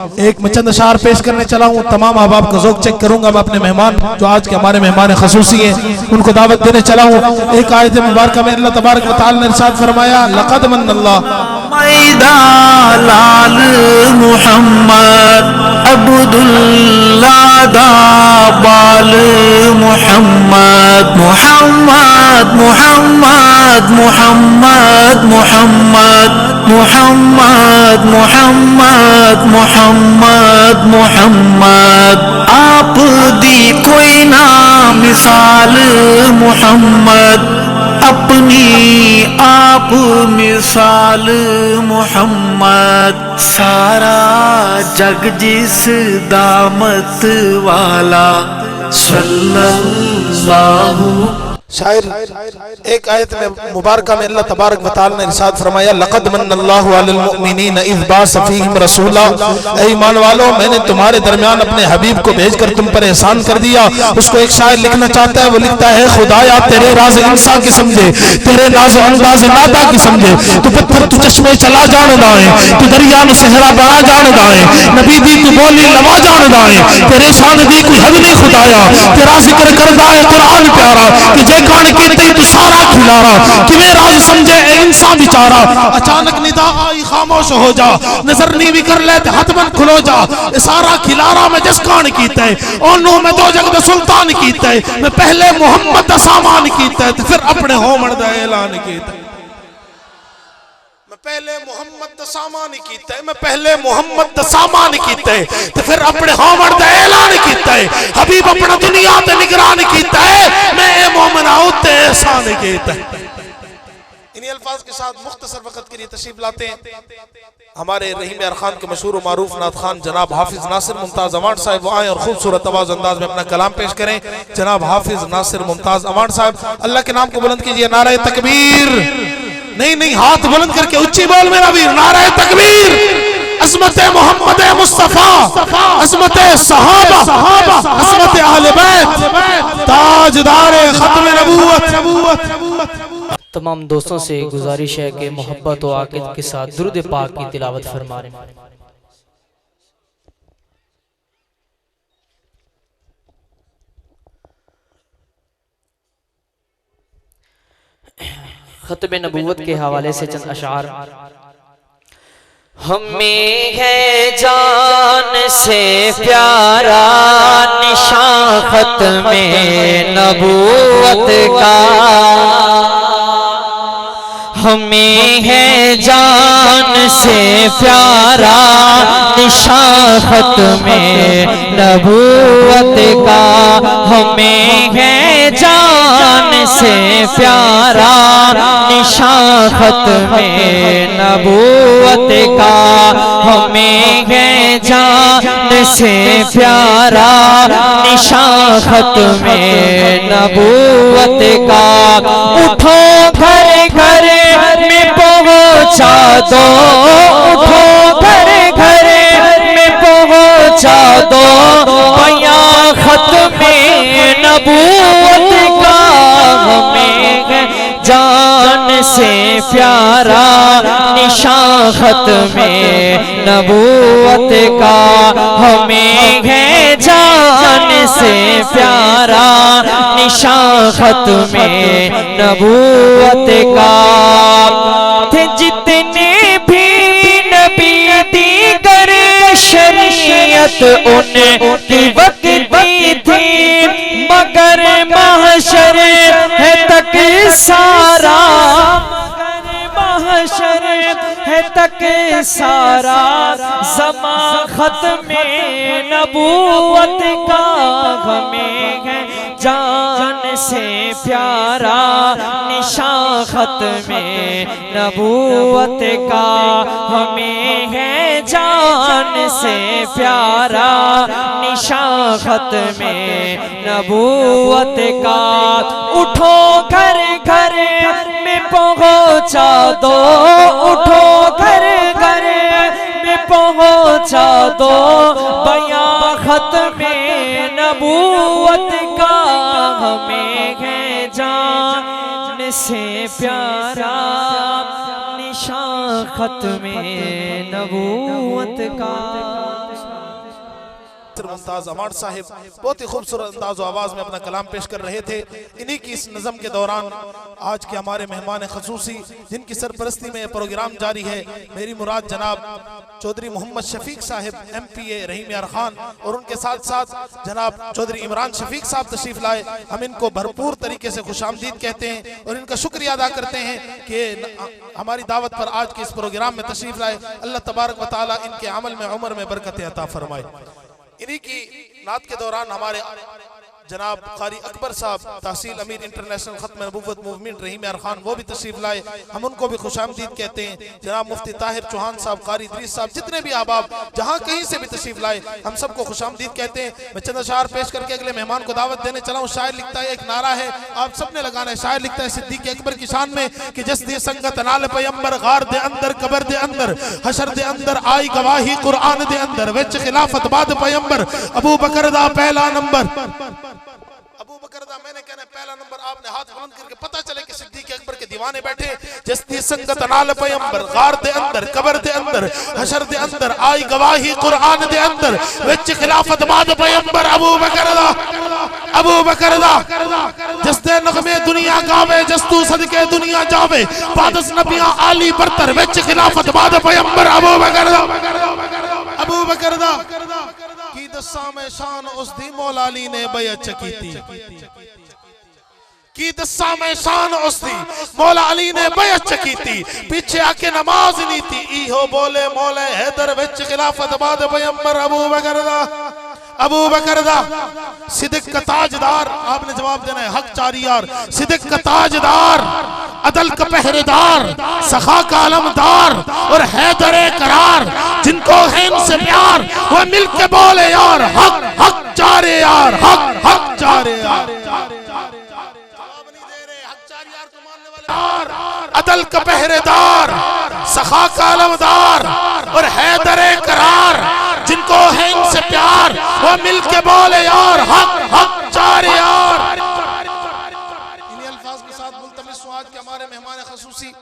एक मैं चंद अशार पेश करने चला हूँ। तमाम अहबाब का ज़ौक़ चेक करूंगा। मैं अपने मेहमान जो आज के हमारे मेहमान खसूसी हैं उनको दावत देने चला हूँ। एक आयत मुबारक में अल्लाह तबारक व तआला ने इरशाद फरमाया, लक़द मन्नल्लाह लाल मुहम्मद अब्दुल्लाह बाल मुहम्मद मुहम्मद मुहम्मद मुहम्मद मुहम्मद मुहम्मद मुहम्मद मुहम्मद मुहम्मद आप दी कोई ना मिसाल मुहम्मद अपनी आप मिसाल मुहम्मद सारा जग जिस दामत वाला सल्लल्लाहु। शायर एक आयत में मुबारक में अल्लाह तबारक व तआला ने इरशाद फरमाया, लक़द मन्नल्लाहु अलल मुअमिनीना इज़ बअस फ़ीहिम रसूला। ऐ ईमान वालों, मैंने तुम्हारे दरमियान अपने हबीब को भेजकर तुम पर एहसान कर दिया। उसको एक शायर लिखना चाहता है, वो लिखता है, खुदाया तेरे राज इंसा की समझे, तेरे नाज अंदाज नादा की समझे, तू पत्थर तू चश्मे चला जानदा है, तू दरिया नु सहरा बना जानदा है, नबी दी तू बोली लवा जानदा है, तेरे शान दी कोई हद नहीं खुदाया, तेरा जिक्र करदा है कुरान प्यारा कि कान कीते तू सारा खिलारा, किवें राज समझे इंसान बेचारा। अचानक निदा आई खामोश हो जा, नजर नी भी कर ले ते हाथ बंद खुलो जा, सारा खिलारा मैं जिस कान कीता है, ओनू मैं दो जग दा सुल्तान कीता है, मैं पहले मोहम्मद दा सामान कीता है ते फिर अपने होमण दा ऐलान कीता है। मैं पहले मोहम्मद दा सामान कीता है, मैं पहले मोहम्मद दा सामान कीता है ते फिर अपने होमण दा ऐलान कीता है। हबीब अपना दुनिया ते निगरान कीता है, मैं मोमिना उते एहसान कीता है। इन्हीं अल्फाज के साथ मुख्तसर वक्त के लिए तशरीफ लाते हैं हमारे रहीम अरखान के मशहूर और मारूफ नात खान जनाब हाफिज नासिर मुमताज अवान साहब। वो आए और खूबसूरत आवाज अंदाज में अपना कलाम पेश करें। जनाब हाफिज नासिर मुमताज अवान साहब, अल्लाह के नाम को बुलंद कीजिए। नारे तकबीर, नहीं नहीं, हाथ बुलंद करके उच्ची बोल मेरा वीर, नारे तकबीर। अज़मत मोहम्मद मुस्तफा, अज़मत सहाबा, अज़मत अहले बैत, ताजदार खत्म नबूवत। तमाम दोस्तों से गुजारिश है कि मोहब्बत और आकिद के साथ दुरूद पाक की तिलावत फरमाएं। खत्म नबूवत के हवाले से चंद अशार। हमें है जान से प्यारा निशान खत्म नबूवत का, हमें है जान से प्यारा निशान खत्म नबूवत का, हमें है जान से प्यारा निशान खत्म नबूवत का, हमें है जान से प्यारा निशान खत्म नबूवत का। उठो घर घर में पहुँचा दो, उठो घर घर में पहुँचा दो, बयां खत्म नबूवत का, हमें जान से प्यारा निशान खत्म नबूवत का, हमें है जान से प्यारा निशान खत्म नबूवत का। थे जितने भी नबी दीगर शरीयत उनकी वक्ती थी, मगर महशर है तक सारा, महशर है तक सारा ज़मा खत्म नबूवत का, हमें है जान से प्यारा निशान खत्म नबूवत का, हमें है जान से प्यारा निशान खत्म नबूवत का। उठो घर घर में पहुँचा दो, उठो घर घर में पहुँचा दो, बयां खत्म नबूवत का, हमें है जान से प्यारा निशान खत्म नबूवत का। मुमताज अमान साहिब बहुत ही खूबसूरत अंदाज आवाज में अपना कलाम पेश कर रहे थे। इन्हीं की इस नज़म के दौरान आज के हमारे मेहमान खसूसी जिनकी सरपरस्ती में प्रोग्राम जारी है, मेरी मुराद जनाब चौधरी मोहम्मद शफीक साहिब MPA रहीम यार खान और उनके साथ साथ जनाब चौधरी इमरान शफीक साहब तशरीफ लाए। हम इनको भरपूर तरीके से खुशामदीद कहते हैं और इनका शुक्रिया अदा करते हैं कि हमारी दावत पर आज के इस प्रोग्राम में तशरीफ लाए। अल्लाह तबारक व तआला इनके अमल में उम्र में बरकत अता फरमाए। इन्हीं की नात के दौरान हमारे जनाब कारी अकबर साहब तहसील अमीर इंटरनेशनल खत्म नबूवत मूवमेंट रहीम यार खान वो भी तशरीफ लाए, हम उनको भी खुशामदीद कहते हैं। जनाब मुफ्ती ताहिर चौहान साहब, कारी इदरीस साहब, जितने भी अहबाब जहाँ कहीं से भी तशरीफ लाए हम सबको खुशामदीद कहते हैं। मैं चंद अशार पेश करके अगले मेहमान को दावत देने चला हूँ। शायर लिखता है, एक नारा है आप सबने लगाना है। शायर लिखता है सिद्दीक अकबर की शान में कि जस दे संगत नाल पैगंबर गार दे अंदर कबर दे अंदर हशर दे अंदर आई गवाही कुरान दे अंदर विच खिलाफत बाद पैगंबर अबू बकर दा पहला नंबर। अबू बकर दा मैंने कहना पहला नंबर। आपने हाथ बुलंद करके पता चले कि सिद्दीक अकबर के दीवाने बैठे। जस्ती संगत नाल पैगंबर गार दे अंदर कबर दे अंदर हशर दे अंदर आई गवाही कुरान दे अंदर विच खिलाफत बाद पैगंबर अबू बकर दा अबू बकर दा जस्ते नगमे दुनिया गावे जस्तू सदके दुनिया जावे पादस नबियां आली बरतर विच खिलाफत बाद पैगंबर अबू बकर दा अबू बकर दा की दस्सां मैं शान उस दी मौला अली ने बैअत कीती। की दस्सां मैं शान उस दी मौला अली ने बैअत कीती। पीछे आके नमाज नहीं थी इहो बोले मौला हैदर विच खिलाफत बाद पैगंबर अबू बकर दा अबू बकर दा सिद्दीक का ताजदार। आपने जवाब देना है हक चारी यार। सिद्दीक का ताजदार, अदल का पहरेदार, सखा का अलमदार और हैदर करार, जिनको है इनसे प्यार वो मिल के बोले यार हक हक चारे यार हक हक चारे यार। अदल का पहरेदार, सखा का अलमदार और हैदर करार, जिनको है इनसे प्यार वो मिल के बोले यार हक हक चारे यार। इन्हीं अल्फाज के साथ मुल्तमिस हूं आज के हमारे मेहमान खसूसी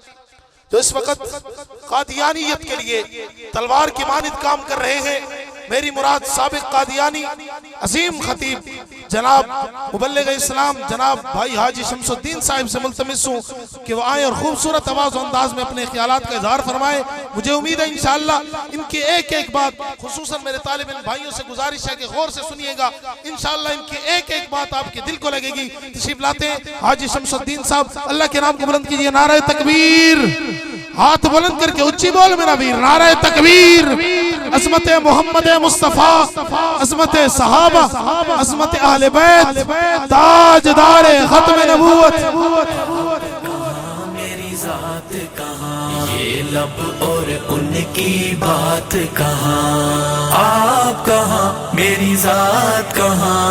जो इस वक्त कादियानियत के लिए तलवार की मानिद काम कर रहे हैं। मेरी मुराद साबिक कादियानी अजीम खतीब जनाब मुबल्लिग इस्लाम जनाब भाई हाजी शमसुद्दीन साहिब से मुल्तमिस हूँ कि वो आए और खूबसूरत आवाज और अंदाज में अपने ख्यालात का इजहार फरमाए। मुझे उम्मीद है इंशाअल्लाह इनकी एक एक बात, खुसूसन मेरे तालिब इल्म भाइयों से गुजारिश है कि गौर से सुनिएगा, इंशाअल्लाह इनकी एक एक बात आपके दिल को लगेगी। तशरीफ लाते हैं हाजी शमसुद्दीन साहब, अल्लाह के नाम को बुलंद कीजिए। नारे तकबीर, हाथ बुलंद करके ऊंची बोल मेरा वीर, नारे तकबीर। अज़मत मोहम्मद मुस्तफा, अज़मत सहाबा, अज़मत अहले बैत, ताजदार खत्म नबूवत। मेरी जात कहाँ, ये लब और उनकी बात कहाँ, आप कहाँ मेरी जात कहाँ,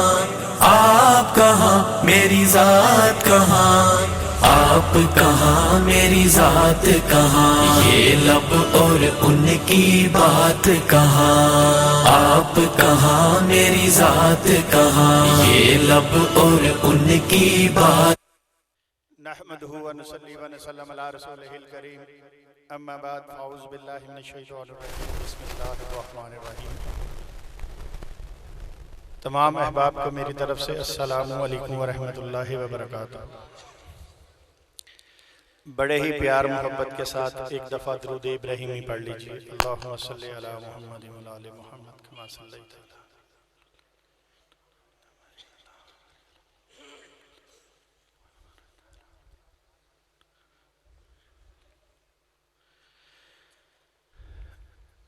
आप कहाँ मेरी जात कहाँ, आप कहाँ मेरी जात कहाँ, ये लब और उनकी बात कहाँ, आप कहाँ मेरी जात कहाँ, ये लब और उनकी बात। नहमदुहु व नसल्ली व नसल्लम अला रसूलिहिल करीम, अम्मा बाद, अऊज़ु बिल्लाहि मिनश शैतानिर रजीम, बिस्मिल्लाहिर रहमानिर रहीम। तमाम अहबाब को मेरी तरफ से अस्सलामु अलैकुम व रहमतुल्लाहि व बरकातुहू। बड़े ही प्यार मोहब्बत के साथ एक दफ़ा दुरूद इब्राहिमी पढ़ लीजिए। अल्लाहुम्मा सल्ली अला मुहम्मद व आले मुहम्मद कमा सल्लैता।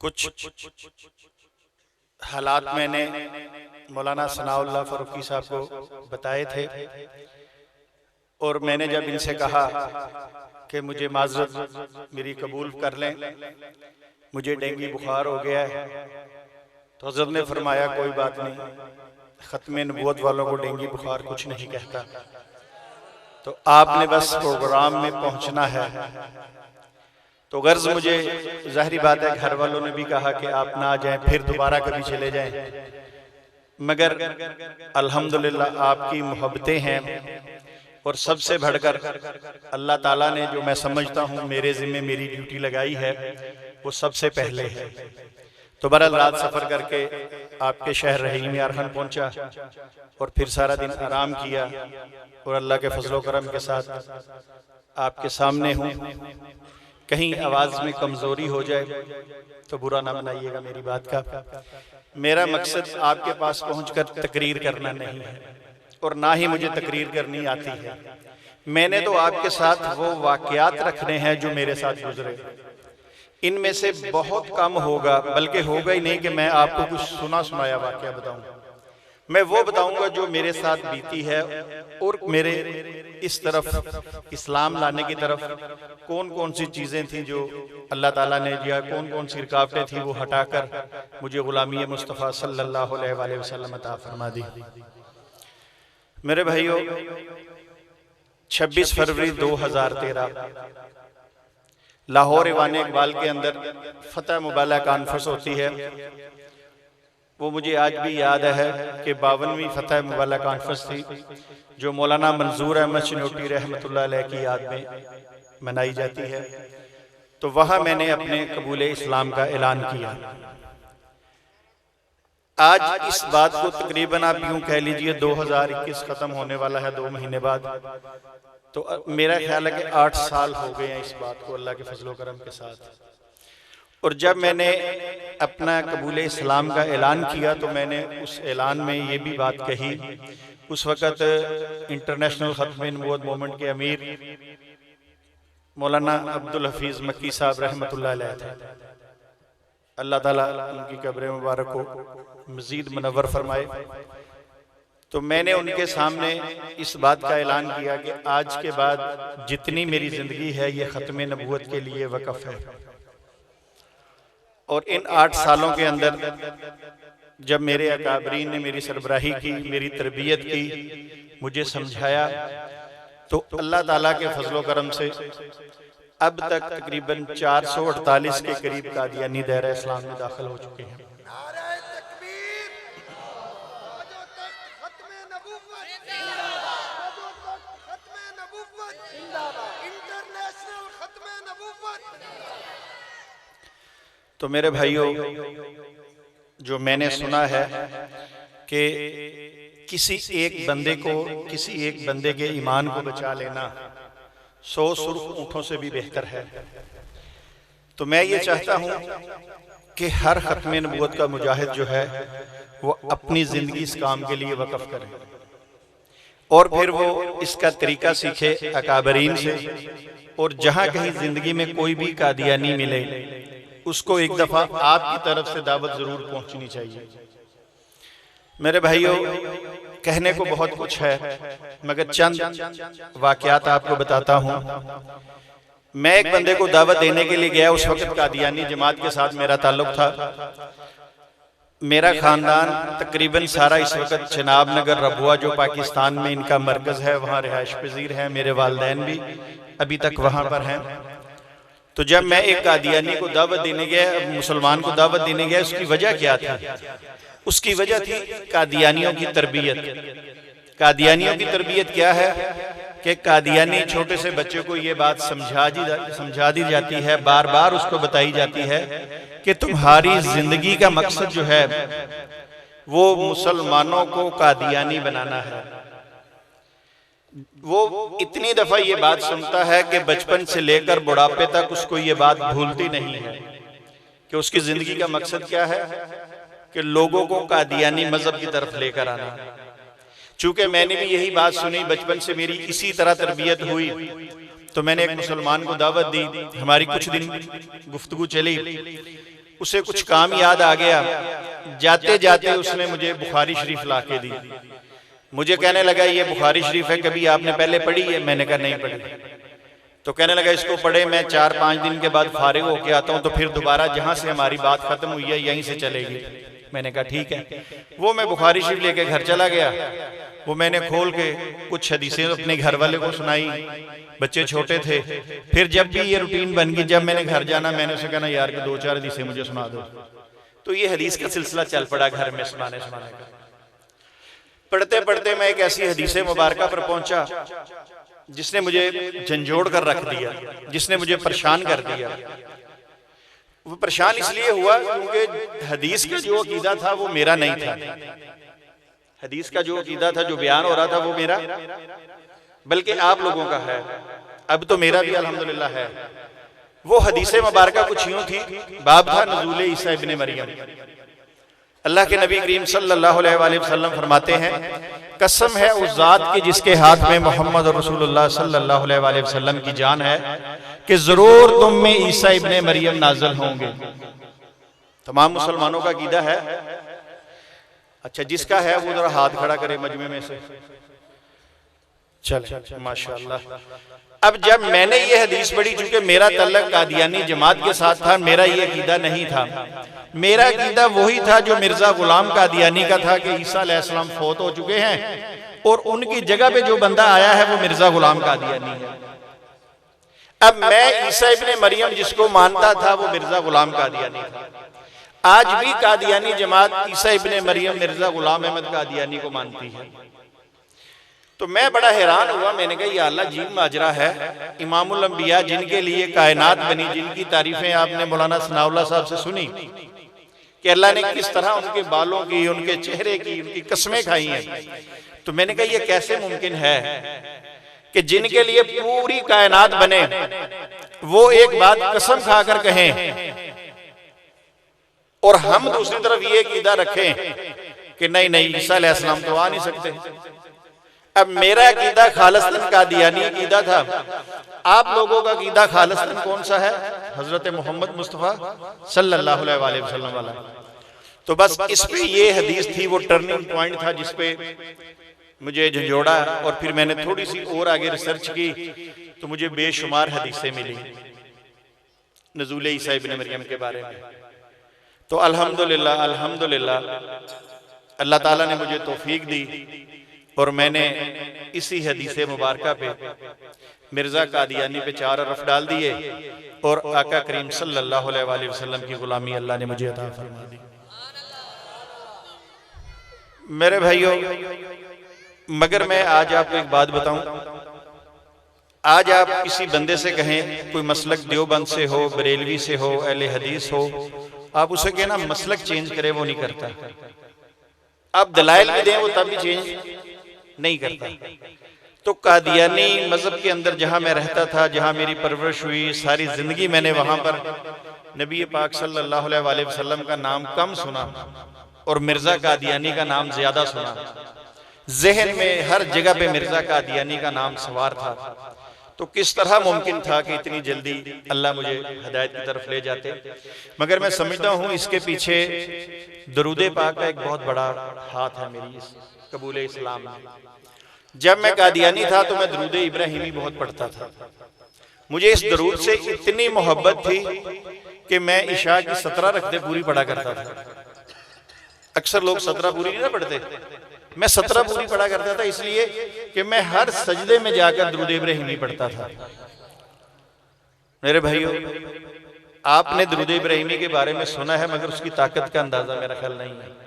कुछ हालात मैंने मौलाना सनाउल्लाह फरूकी साहब को बताए थे और मैंने जब इनसे कहा कि मुझे माजरत मेरी कबूल कर लें, मुझे डेंगू बुखार हो गया है, तो हज़रत ने फरमाया कोई बात नहीं, ख़त्म नबूवत वालों को डेंगू बुखार कुछ नहीं कहता, तो आपने बस प्रोग्राम में पहुंचना है। तो गर्ज मुझे ज़ाहिरी बात है घर वालों ने भी कहा कि आप ना जाएं, फिर दोबारा कभी चले जाएं, मगर अल्हम्दुलिल्लाह आपकी मोहब्बतें हैं और सबसे बढ़कर अल्लाह ताला ने जो मैं समझता हूँ मेरे ज़िम्मे मेरी ड्यूटी लगाई है वो सबसे पहले है। तो बहरहाल रात सफ़र करके आपके शहर रहीम यारखान पहुंचा और फिर सारा दिन आराम किया और अल्लाह के फजलो करम के साथ आपके सामने हूँ। कहीं आवाज़ में कमज़ोरी हो जाए तो बुरा ना बनाइएगा मेरी बात का। मेरा मकसद आपके पास पहुंचकर तकरीर करना नहीं है और ना ही मुझे तकरीर करनी आती है। मैंने तो आपके साथ वो वाक़यात रखने हैं जो मेरे साथ गुजरे। इनमें से बहुत कम होगा, बल्कि होगा ही नहीं कि मैं आपको कुछ सुना सुनाया वाक़या बताऊं। मैं वो बताऊंगा जो मेरे साथ बीती है और मेरे इस तरफ इस्लाम लाने की तरफ कौन कौन सी चीज़ें थी जो अल्लाह ताला ने दिया, कौन कौन सी रुकावटें थी वो हटाकर मुझे गुलामी मुस्तफ़ा सल्लल्लाहु अलैहि वसल्लम अता फरमा दी। मेरे भाइयों, 26 फरवरी 2013 लाहौर ईवान इकबाल के अंदर फतह मुबाला कॉन्फ्रेंस होती है। वो मुझे आज भी याद है कि 52वीं फतह मुबाला कॉन्फ्रेंस थी जो मौलाना मंजूर अहमद चिनोटी रहमतुल्लाह अलैह की याद में मनाई जाती है। तो वहाँ मैंने अपने कबूल इस्लाम का ऐलान किया। आज इस बात को तकरीबन आप यूँ कह लीजिए 2021 ख़त्म होने वाला है, 2 महीने बाद। तो मेरा ख्याल है कि 8 साल हो गए हैं इस बात को अल्लाह के फजलो करम के साथ। और जब मैंने अपना कबूल इस्लाम का ऐलान किया तो मैंने उस ऐलान में ये भी बात कही। उस वक़्त इंटरनेशनल ख़त्म नबूवत मूवमेंट के अमीर मौलाना अब्दुल हफीज़ मक्की साहब रहमतुल्लाह अलैह थे। अल्लाह ताला उनकी कब्र मुबारक को मज़ीद मुनव्वर फरमाए। तो मैंने उनके सामने इस बात का ऐलान किया कि आज के बाद जितनी मेरी ज़िंदगी है ये ख़त्म नबूवत के लिए वक़फ़ है। और इन 8 सालों के अंदर जब मेरे अकाबरीन ने मेरी सरबराही की, मेरी तरबियत की, मुझे समझाया, तो अल्लाह ताला के फजलो करम से अब तक तकरीबन 448 के करीब कादियानी दायरा इस्लाम में दाखिल हो चुके हैं। तो मेरे भाइयों, जो मैंने सुना है कि किसी एक बंदे को, किसी एक बंदे के ईमान को बचा लेना 100 सुर्ख ऊँटों से भी बेहतर है। तो मैं ये चाहता हूँ कि हर ख़त्म नबूवत का मुजाहिद जो है वो अपनी ज़िंदगी इस काम के लिए वक़फ़ करे और फिर वो इसका तरीका सीखे अकाबरीन से। और जहाँ कहीं ज़िंदगी में कोई भी कादियानी मिले उसको एक दफ़ा आपकी तरफ से दावत ज़रूर पहुँचनी चाहिए। मेरे भाइयों, कहने को बहुत कुछ है मगर चंद वाक़यात आपको बताता हूँ। मैं एक बंदे को दावत देने के लिए गया। उस वक्त कादियानी जमात के साथ मेरा ताल्लुक था। मेरा ख़ानदान तकरीबन सारा इस वक्त चिनाब नगर रबुआ जो पाकिस्तान में इनका मरकज़ है वहाँ रिहाइश पजीर है। मेरे वालिदैन भी अभी तक वहाँ पर हैं। तो जब मैं एक कादियानी को दावत देने गया, मुसलमान को दावत देने गया, उसकी वजह क्या थी? उसकी वजह थी कादियानियों की तरबियत। कादियानियों की तरबियत क्या है कि कादियानी छोटे से बच्चे को ये बात समझा दी जाती है, बार बार उसको बताई जाती है कि तुम्हारी जिंदगी का मकसद जो है वो मुसलमानों को कादियानी बनाना है। वो इतनी दफा ये बात सुनता है कि बचपन से लेकर बुढ़ापे तक उसको ये बात भूलती नहीं है कि उसकी जिंदगी का मकसद क्या है, कि लोगों को कादियानी मजहब की तरफ लेकर आना। चूंकि मैंने भी यही बात सुनी, बचपन से मेरी इसी तरह तरबियत हुई, तो मैंने एक मुसलमान को दावत दी। हमारी कुछ दिन गुफ्तगू चली, उसे कुछ काम याद आ गया। जाते जाते उसने मुझे बुखारी शरीफ ला के दी। मुझे कहने लगा ये बुखारी शरीफ है, कभी आपने पहले पढ़ी है? मैंने कहा नहीं पढ़ी। तो कहने लगा इसको पढ़े, मैं 4-5 दिन के बाद फारिग होके आता हूँ तो फिर दोबारा जहाँ से हमारी बात खत्म हुई है यहीं से चलेगी। मैंने कहा ठीक है। वो मैं बुखारी शरीफ लेके घर चला गया। वो मैंने खोल के कुछ हदीसें अपने घर वाले को सुनाई, बच्चे छोटे थे। फिर जब भी ये रूटीन बन गई, जब मैंने घर जाना मैंने उसे कहना यार कि 2-4 हदीसें मुझे सुना दो। तो ये हदीस का सिलसिला चल पड़ा घर में सुनाने का। पढ़ते पढ़ते मैं एक ऐसी हदीस मुबारका पर पहुंचा जिसने मुझे झंझोड़ कर रख दिया, जिसने मुझे परेशान कर दिया। वो परेशान इसलिए हुआ क्योंकि हदीस का जो अकीदा था वो मेरा नहीं था। हदीस का जो अकीदा था, जो बयान हो रहा था, वो मेरा बल्कि आप लोगों का है। अब तो मेरा भी अल्हम्दुलिल्लाह है। वो हदीस मुबारका कुछ यूं थी, बाब था नुज़ूल ईसा इब्ने मरियम। अल्लाह के नबी करीम सल्लल्लाहु अलैहि वसल्लम फरमाते हैं, कसम है उस जात की जिसके हाथ में मोहम्मद और रसूलुल्लाह सल्लल्लाहु अलैहि वसल्लम की जान है, कि जरूर तुम में ईसा इब्ने मरियम नाज़िल होंगे। तमाम मुसलमानों का अकीदा है। अच्छा, जिसका है वो जरा हाथ खड़ा करे मजमे में से। चले माशाअल्लाह। अब जब मैंने ये हदीस पढ़ी, चूंकि मेरा तल्लक कादियानी जमात के साथ था, मेरा ये अकीदा नहीं था। मेरा अकीदा वही था जो मिर्जा गुलाम कादियानी का था कि ईसा अलैहिस्सलाम फौत हो चुके हैं और उनकी जगह पे जो बंदा आया है वो मिर्जा गुलाम कादियानी है। अब मैं ईसा इब्ने मरियम जिसको मानता था वो मिर्जा गुलाम कादियानी था। आज भी कादियानी जमात ईसा इब्ने मरियम मिर्जा गुलाम अहमद कादियानी को मानती है। तो मैं बड़ा हैरान हुआ। मैंने कहा या अल्लाह, अजीब माजरा है। इमामुल अंबिया जिनके लिए कायनात बनी, जिनकी तारीफें आपने मौलाना सनाउल्लाह साहब से सुनी कि अल्लाह ने किस तरह उनके बालों की, उनके चेहरे की, उनकी कसमें खाई हैं, तो मैंने कहा ये कैसे मुमकिन है कि जिनके लिए पूरी कायनात बने वो एक बात कसम खाकर कहें और हम दूसरी तरफ ये अकीदा रखें कि नहीं नहीं ईसा अलैहिस्सलाम तो आ नहीं सकते। अब मेरा अकीदा खालिस्तन कादियानी अकीदा था। आप लोगों का अकीदा खालिस्तन कौन सा है? हजरत मोहम्मद मुस्तफ़ा सल्लल्लाहु अलैहि वसल्लम वाला। तो बस इस पे ये हदीस थी, वो टर्निंग पॉइंट था जिसपे मुझे झंझोड़ा। और फिर मैंने थोड़ी सी और आगे रिसर्च की तो मुझे बेशुमार हदीसें मिली नुज़ूल ईसा इब्ने मरियम के बारे में। तो अल्हम्दुलिल्लाह अल्हम्दुलिल्लाह अल्लाह ताला ने मुझे तौफीक दी और मैंने इसी हदीस मुबारका पे मिर्जा कादियानी पे 4 अरफ डाल दिए और आका करीम सल्लल्लाहु अलैहि वसल्लम की गुलामी अल्लाह ने मुझे अता फरमा दी। मेरे भाइयों, मगर मैं आज आपको एक बात बताऊं। आज आप किसी बंदे से कहें, कोई मसलक देवबंद से हो, बरेलवी से हो, अहले हदीस हो, आप उसे कहना मसलक चेंज करे, वो नहीं करता। आप दलाइल भी दें वो तब भी चेंज नहीं करता। तो कादियानी मजहब के अंदर जहां मैं रहता था, जहां मेरी परवरिश हुई, सारी जिंदगी मैंने वहां पर नबी पाक सल्लल्लाहु अलैहि वसल्लम का नाम कम सुना और मिर्जा कादियानी का नाम ज्यादा सुना। जहन में हर जगह पे मिर्जा कादियानी का नाम सवार था। तो किस तरह मुमकिन था कि इतनी जल्दी अल्लाह मुझे हिदायत की तरफ ले जाते। मगर मैं समझता हूँ इसके पीछे दरूद पाक का एक बहुत बड़ा हाथ है मेरी इस कबूल इस्लाम में। जब मैं कादियानी था तो मैं दरूद इब्राहिमी बहुत पढ़ता था। मुझे इस दरूद से इतनी मोहब्बत थी कि मैं इशा की 17 रकअतें पूरी पढ़ा करता था। अक्सर लोग 17 पूरी नहीं ना पढ़ते, मैं 17 पूरी पढ़ा करता था, इसलिए कि मैं हर सजदे में जाकर दरूद इब्राहिमी पढ़ता था। मेरे भाइयों, आपने दरूद इब्राहिमी के बारे में सुना है मगर उसकी ताकत का अंदाजा मेरा ख्याल नहीं है।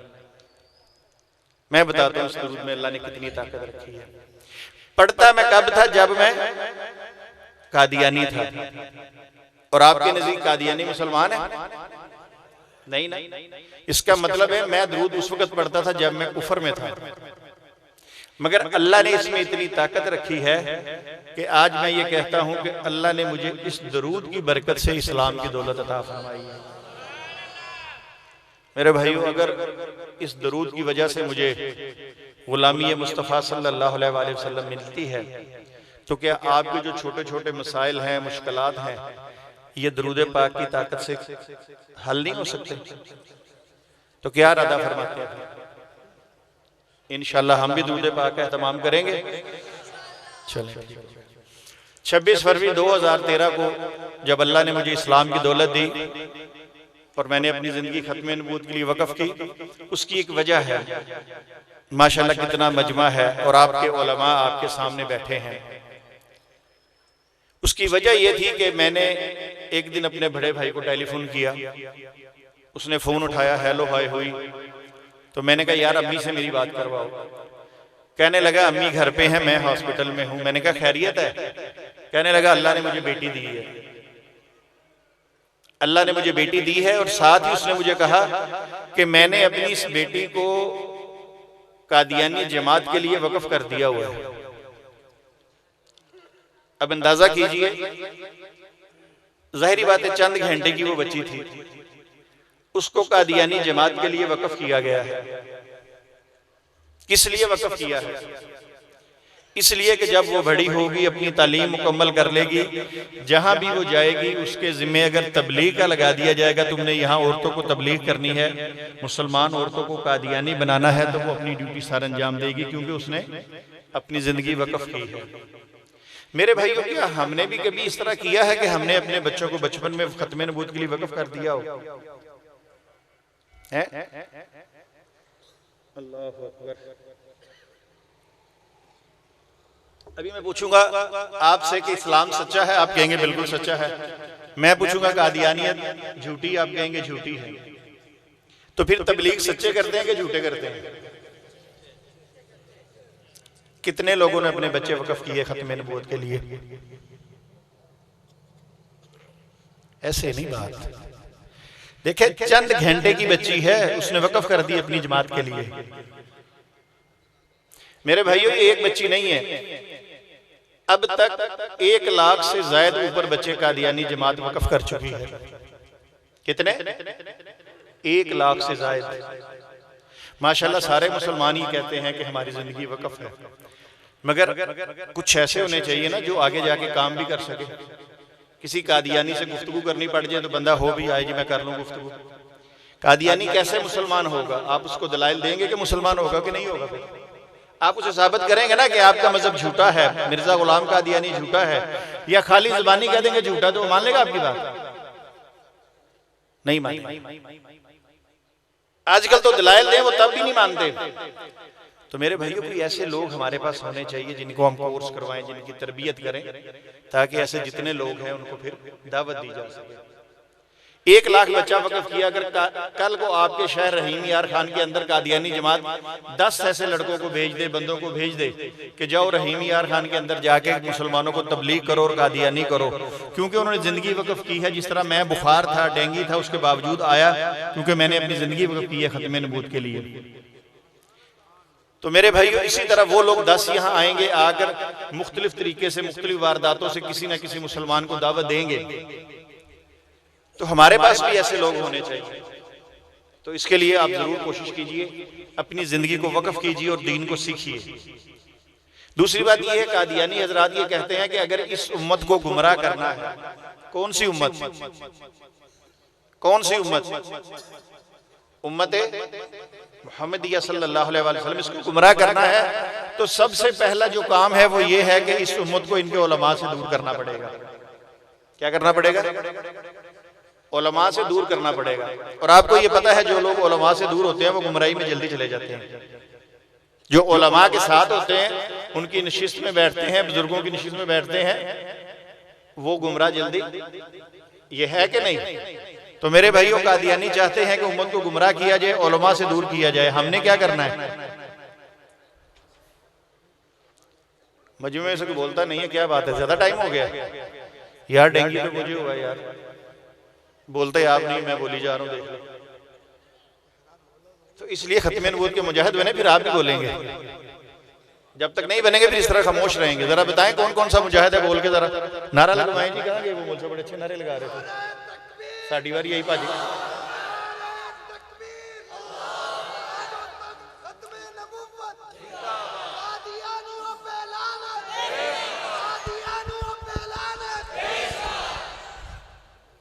मैं बताता हूँ उस दरूद में अल्लाह ने कितनी ताकत रखी है। पढ़ता मैं कब था? जब मैं कादियानी था। और आपके नजदीक कादियानी मुसलमान है? नहीं नहीं। इसका मतलब है मैं दरूद उस वक्त पढ़ता था जब मैं कुफर में था। मगर अल्लाह ने इसमें इतनी ताकत रखी है कि आज मैं ये कहता हूं कि अल्लाह ने मुझे इस दरूद की बरकत से इस्लाम की दौलत अता फरमाई है। मेरे भाइयों, अगर इस दरूद की वजह से मुझे गुलामी मुस्तफ़ा सल्लल्लाहु अलैहि वसल्लम मिलती है तो क्या आपके जो छोटे छोटे मसाइल हैं, मुश्किलात हैं, ये दरूद पाक की ताकत से हल नहीं हो सकते? तो क्या इरादा फरमाते हैं? इंशाअल्लाह हम भी दरूद पाक का एहतमाम करेंगे। चलें। 26 फरवरी 2013 को जब अल्लाह ने मुझे इस्लाम की दौलत दी और मैंने अपनी जिंदगी खत्म नबूवत के लिए वक़्फ की, उसकी एक वजह है। माशाअल्लाह कितना मजमा है और आपके उलमा आपके सामने बैठे हैं। उसकी वजह यह थी कि मैंने एक दिन अपने बड़े भाई को टेलीफोन किया, उसने फोन उठाया, हेलो हाय हुई, तो मैंने कहा यार अम्मी से मेरी बात करवाओ। कहने लगा अम्मी घर पे हैं, मैं हॉस्पिटल में हूं। मैंने कहा खैरियत है? कहने लगा अल्लाह ने मुझे बेटी दी है। अल्लाह ने मुझे बेटी दी है और साथ ही उसने मुझे कहा कि मैंने अपनी इस बेटी को कादियानी जमात के लिए वक्फ कर दिया हुआ है। अब अंदाजा कीजिए, जाहिरी बात है चंद घंटे की वो बच्ची थी, उसको कादियानी जमात के लिए वक्फ किया गया है। किस लिए वक्फ किया है? इसलिए कि जब वो बड़ी होगी, अपनी तालीम मुकम्मल कर लेगी, जहां भी वो जाएगी उसके जिम्मे अगर तबलीग का लगा दिया जाएगा, तुमने यहाँ औरतों को तबलीग करनी है, मुसलमान औरतों को कादियानी बनाना है, तो वो अपनी ड्यूटी सार अंजाम देगी, क्योंकि उसने अपनी जिंदगी वक्फ की है। मेरे भाइयों, क्या हमने भी कभी इस तरह किया है कि हमने अपने बच्चों को बचपन में खत्मे नबूवत के लिए वक्फ कर दिया हो? अल्लाह अकबर। अभी मैं पूछूंगा आपसे कि इस्लाम सच्चा है, आप कहेंगे बिल्कुल सच्चा है। मैं पूछूंगा कादियानियत झूठी, आप कहेंगे झूठी है। तो फिर तबलीग सच्चे करते हैं कि झूठे करते हैं? कितने लोगों ने अपने बच्चे वक्फ किए खत्मे नबूवत के लिए? ऐसे नहीं बात। देखे, चंद घंटे की बच्ची है, उसने वक्फ कर दी अपनी जमात के लिए। मेरे भाइयों, एक बच्ची नहीं है, अब तक 1 लाख से ज्यादा ऊपर बच्चे कादियानी जमात वक्फ कर चुकी है। कितने? 1 लाख से ज्यादा। माशाल्लाह सारे मुसलमान ही कहते हैं कि हमारी जिंदगी वक्फ है, मगर कुछ ऐसे होने चाहिए ना जो आगे जाके काम भी कर सके। किसी कादियानी से गुफ्तगू करनी पड़ जाए तो बंदा हो भी आए, जी मैं कर लूं गुफ्तगू। कादियानी कैसे मुसलमान होगा? आप उसको दलाइल देंगे कि मुसलमान होगा कि नहीं होगा? आप उसे साबित करेंगे ना कि आपका मजहब झूठा है, मिर्जा गुलाम कादियानी झूठा है, या खाली जुबानी कह देंगे झूठा, तो मान लेगा आपकी बात? नहीं मानेगा। आजकल तो दलाइल दें वो तब भी नहीं मानते। तो मेरे भाइयों, कोई ऐसे लोग हमारे पास होने चाहिए जिनको हम कोर्स करवाएं, जिनकी तरबियत करें, ताकि ऐसे जितने लोग हैं उनको फिर दावत दी जा सके। 1 लाख बच्चा वक्फ किया। अगर कल को आपके शहर रहीम यार खान के अंदर कादियानी जमात 10 ऐसे लड़कों को भेज दे, बंदों को भेज दे कि जाओ रहीम यार खान के अंदर जाके मुसलमानों को तबलीग करो और कादियानी करो, क्योंकि उन्होंने जिंदगी वक्फ की है। जिस तरह मैं बुखार था, डेंगू था, उसके बावजूद आया क्योंकि मैंने अपनी जिंदगी वक्फ की है खत्मे नबूवत के लिए। तो मेरे भाइयों, इसी तरह वो लोग 10 यहाँ आएंगे, आकर मुख्तलिफ तरीके से मुख्तलिफ वारदातों से किसी न किसी मुसलमान को दावत देंगे। तो हमारे पास भी ऐसे लोग होने चाहिए। तो इसके लिए आप जरूर कोशिश कीजिए, अपनी जिंदगी को वक्फ कीजिए और दीन को सीखिए। दूसरी बात यह है, कादियानी हजरात ये कहते हैं कि अगर इस उम्मत को गुमराह करना है, कौन सी उम्मत? कौन सी उम्मत? उम्मत मुहम्मदिया सल्लल्लाहु अलैहि वसल्लम, इसको गुमराह करना है तो सबसे पहला जो काम है वो ये है कि इस उम्मत को इनके उलमा से दूर करना पड़ेगा। क्या करना पड़ेगा? उलमा से दूर करना पड़ेगा। और आपको ये पता है, जो लोग उलमा से दूर होते हैं वो गुमराही में जल्दी चले जाते हैं। जो उलमा के साथ होते हैं, उनकी नशिस्त में बैठते हैं, बुजुर्गों की नशिस्त में बैठते हैं, वो गुमराह जल्दी, ये है कि नहीं? तो मेरे भाइयों, कादियानी चाहते हैं कि उम्मत को गुमराह किया जाए, उलमा से दूर किया जाए। हमने क्या करना है? मजमे से कोई बोलता नहीं है, क्या बात है, ज्यादा टाइम हो गया यार? डेंगू तो मुझे हुआ यार, बोलते आप नहीं, मैं बोली जा रहा हूं, देख लो। तो इसलिए खत्मे नबूवत के मुजाहिद बने, फिर आप भी बोलेंगे। जब तक नहीं बनेंगे फिर इस तरह खामोश रहेंगे। जरा बताएं कौन कौन सा मुजाहिद है, बोल के जरा नारा लगवाएं जी। कहाँ गए वो? मुझसे बड़े अच्छे नारे लगा रहे थे। साड़ी बार यही भाजी।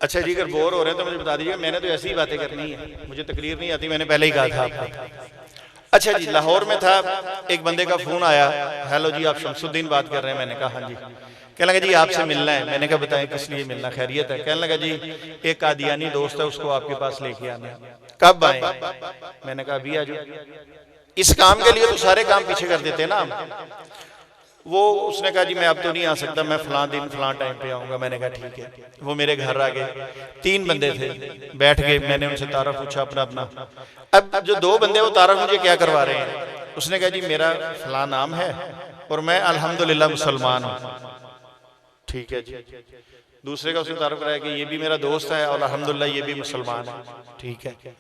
अच्छा जी, अगर बोर हो रहे हैं तो मुझे बता दीजिए, मैंने तो ऐसी ही बातें करनी है, मुझे तकरीर नहीं आती, मैंने पहले ही कहा था आपको। अच्छा जी, लाहौर में था, एक बंदे का फोन आया, हेलो जी आप शमसुद्दीन बात कर रहे हैं? मैंने कहा हाँ जी। कहने लगा जी आपसे मिलना है। मैंने कहा बताएं किस लिए मिलना, खैरियत है? कहने लगा जी एक कादियानी दोस्त है, उसको आपके पास लेके आना है। कब आए? मैंने कहा अभी आ जाओ। इस काम के लिए तो सारे काम पीछे कर देते हैं ना हम। वो उसने कहा जी मैं अब तो नहीं आ सकता, मैं फलां दिन फलां टाइम पे आऊंगा। मैंने कहा ठीक है। वो मेरे घर आ गए, 3 बंदे थे, बैठ गए, मैंने उनसे तारफ पूछा अपना अपना। अब जो 2 बंदे वो तारफ मुझे क्या करवा रहे हैं? उसने कहा जी मेरा फलां नाम है और मैं अल्हम्दुलिल्लाह मुसलमान हूँ। ठीक है जी। दूसरे का उसने तारुफ कराया कि ये भी मेरा दोस्त है और अल्हम्दुलिल्लाह ये भी मुसलमान है, ठीक है।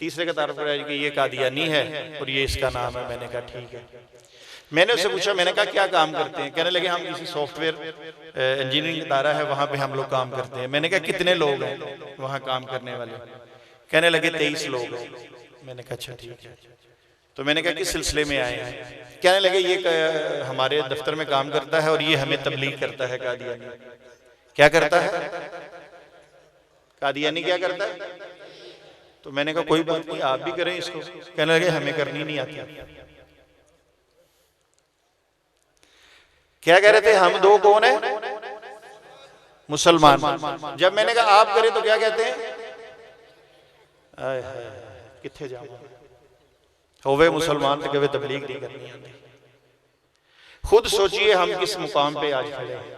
तीसरे का तारुफ कराया कि ये कादियानी है और ये इसका नाम है। मैंने कहा ठीक है। मैंने उससे पूछा, मैंने कहा क्या काम करते हैं? कहने लगे हम किसी सॉफ्टवेयर इंजीनियरिंग इदारा है वहाँ पे हम लोग काम करते हैं। मैंने कहा कितने लोग हैं वहाँ काम करने वाले? कहने लगे 23 लोग हैं। मैंने कहा अच्छा ठीक है। तो मैंने कहा किस सिलसिले में आए हैं? कहने लगे ये हमारे दफ्तर में काम करता है और ये हमें तबलीग करता है कादियानी। क्या करता है? कादियानी क्या करता है? तो मैंने कहा कोई बात नहीं, आप भी करें इसको। कहने लगे हमें करनी नहीं आती। क्या कह रहे थे? हम दो कौन है? मुसलमान। जब मैंने कहा आप करें तो क्या कहते हैं? किथे जाओ होवे मुसलमान तो कभी तबलीग नहीं करनी आती। खुद सोचिए हम किस मुकाम पे आज खड़े हैं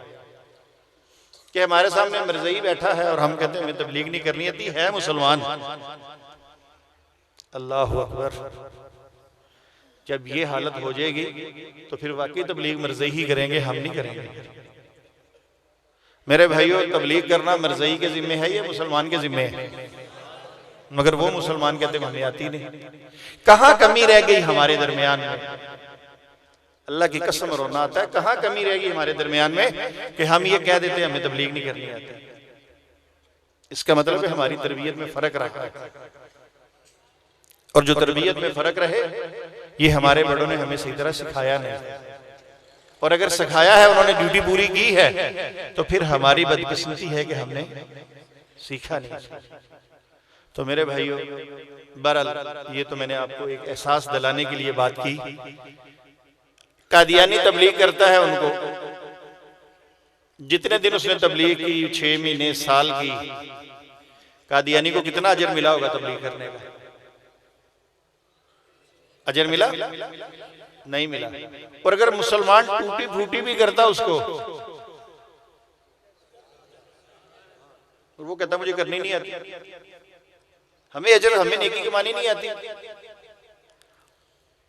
कि हमारे सामने मिर्ज़ई बैठा है और हम कहते हैं हमें तबलीग नहीं करनी आती, है मुसलमान। अल्लाह अकबर। जब ये हालत हो जाएगी तो फिर वाकई तबलीग मिर्ज़ई ही करेंगे, हम नहीं करेंगे। मेरे भाइयों, तबलीग करना मिर्ज़ई के जिम्मे है या मुसलमान के जिम्मे है? मगर वो मुसलमान कहते हैं हमें आती नहीं। कहाँ कमी रह गई हमारे दरमियान में? अल्लाह की कसम रोना आता है, कहाँ कमी रह गई हमारे दरमियान में कि हम ये कह देते हैं हमें तबलीग नहीं करनी आती। इसका मतलब है हमारी तरबियत में फर्क रहा है। और जो तरबियत में फर्क रहे ये हमारे बड़ों ने हमें सही तरह सिखाया नहीं, और अगर सिखाया है उन्होंने ड्यूटी पूरी की है तो फिर हमारी बदकिस्मती है कि हमने सीखा नहीं। तो मेरे भाइयों, बहरहाल ये तो मैंने आपको एक एहसास दिलाने के लिए बात की। कादियानी तबलीग करता है, उनको जितने दिन उसने तबलीग की, 6 महीने, साल की, कादियानी को कितना अजर मिला होगा तबलीग करने का? अजर मिला? नहीं मिला। और अगर मुसलमान टूटी फूटी भी करता उसको और वो कहता मुझे करनी नहीं आती, हमें अजर, हमें नेकी कमानी नहीं आती,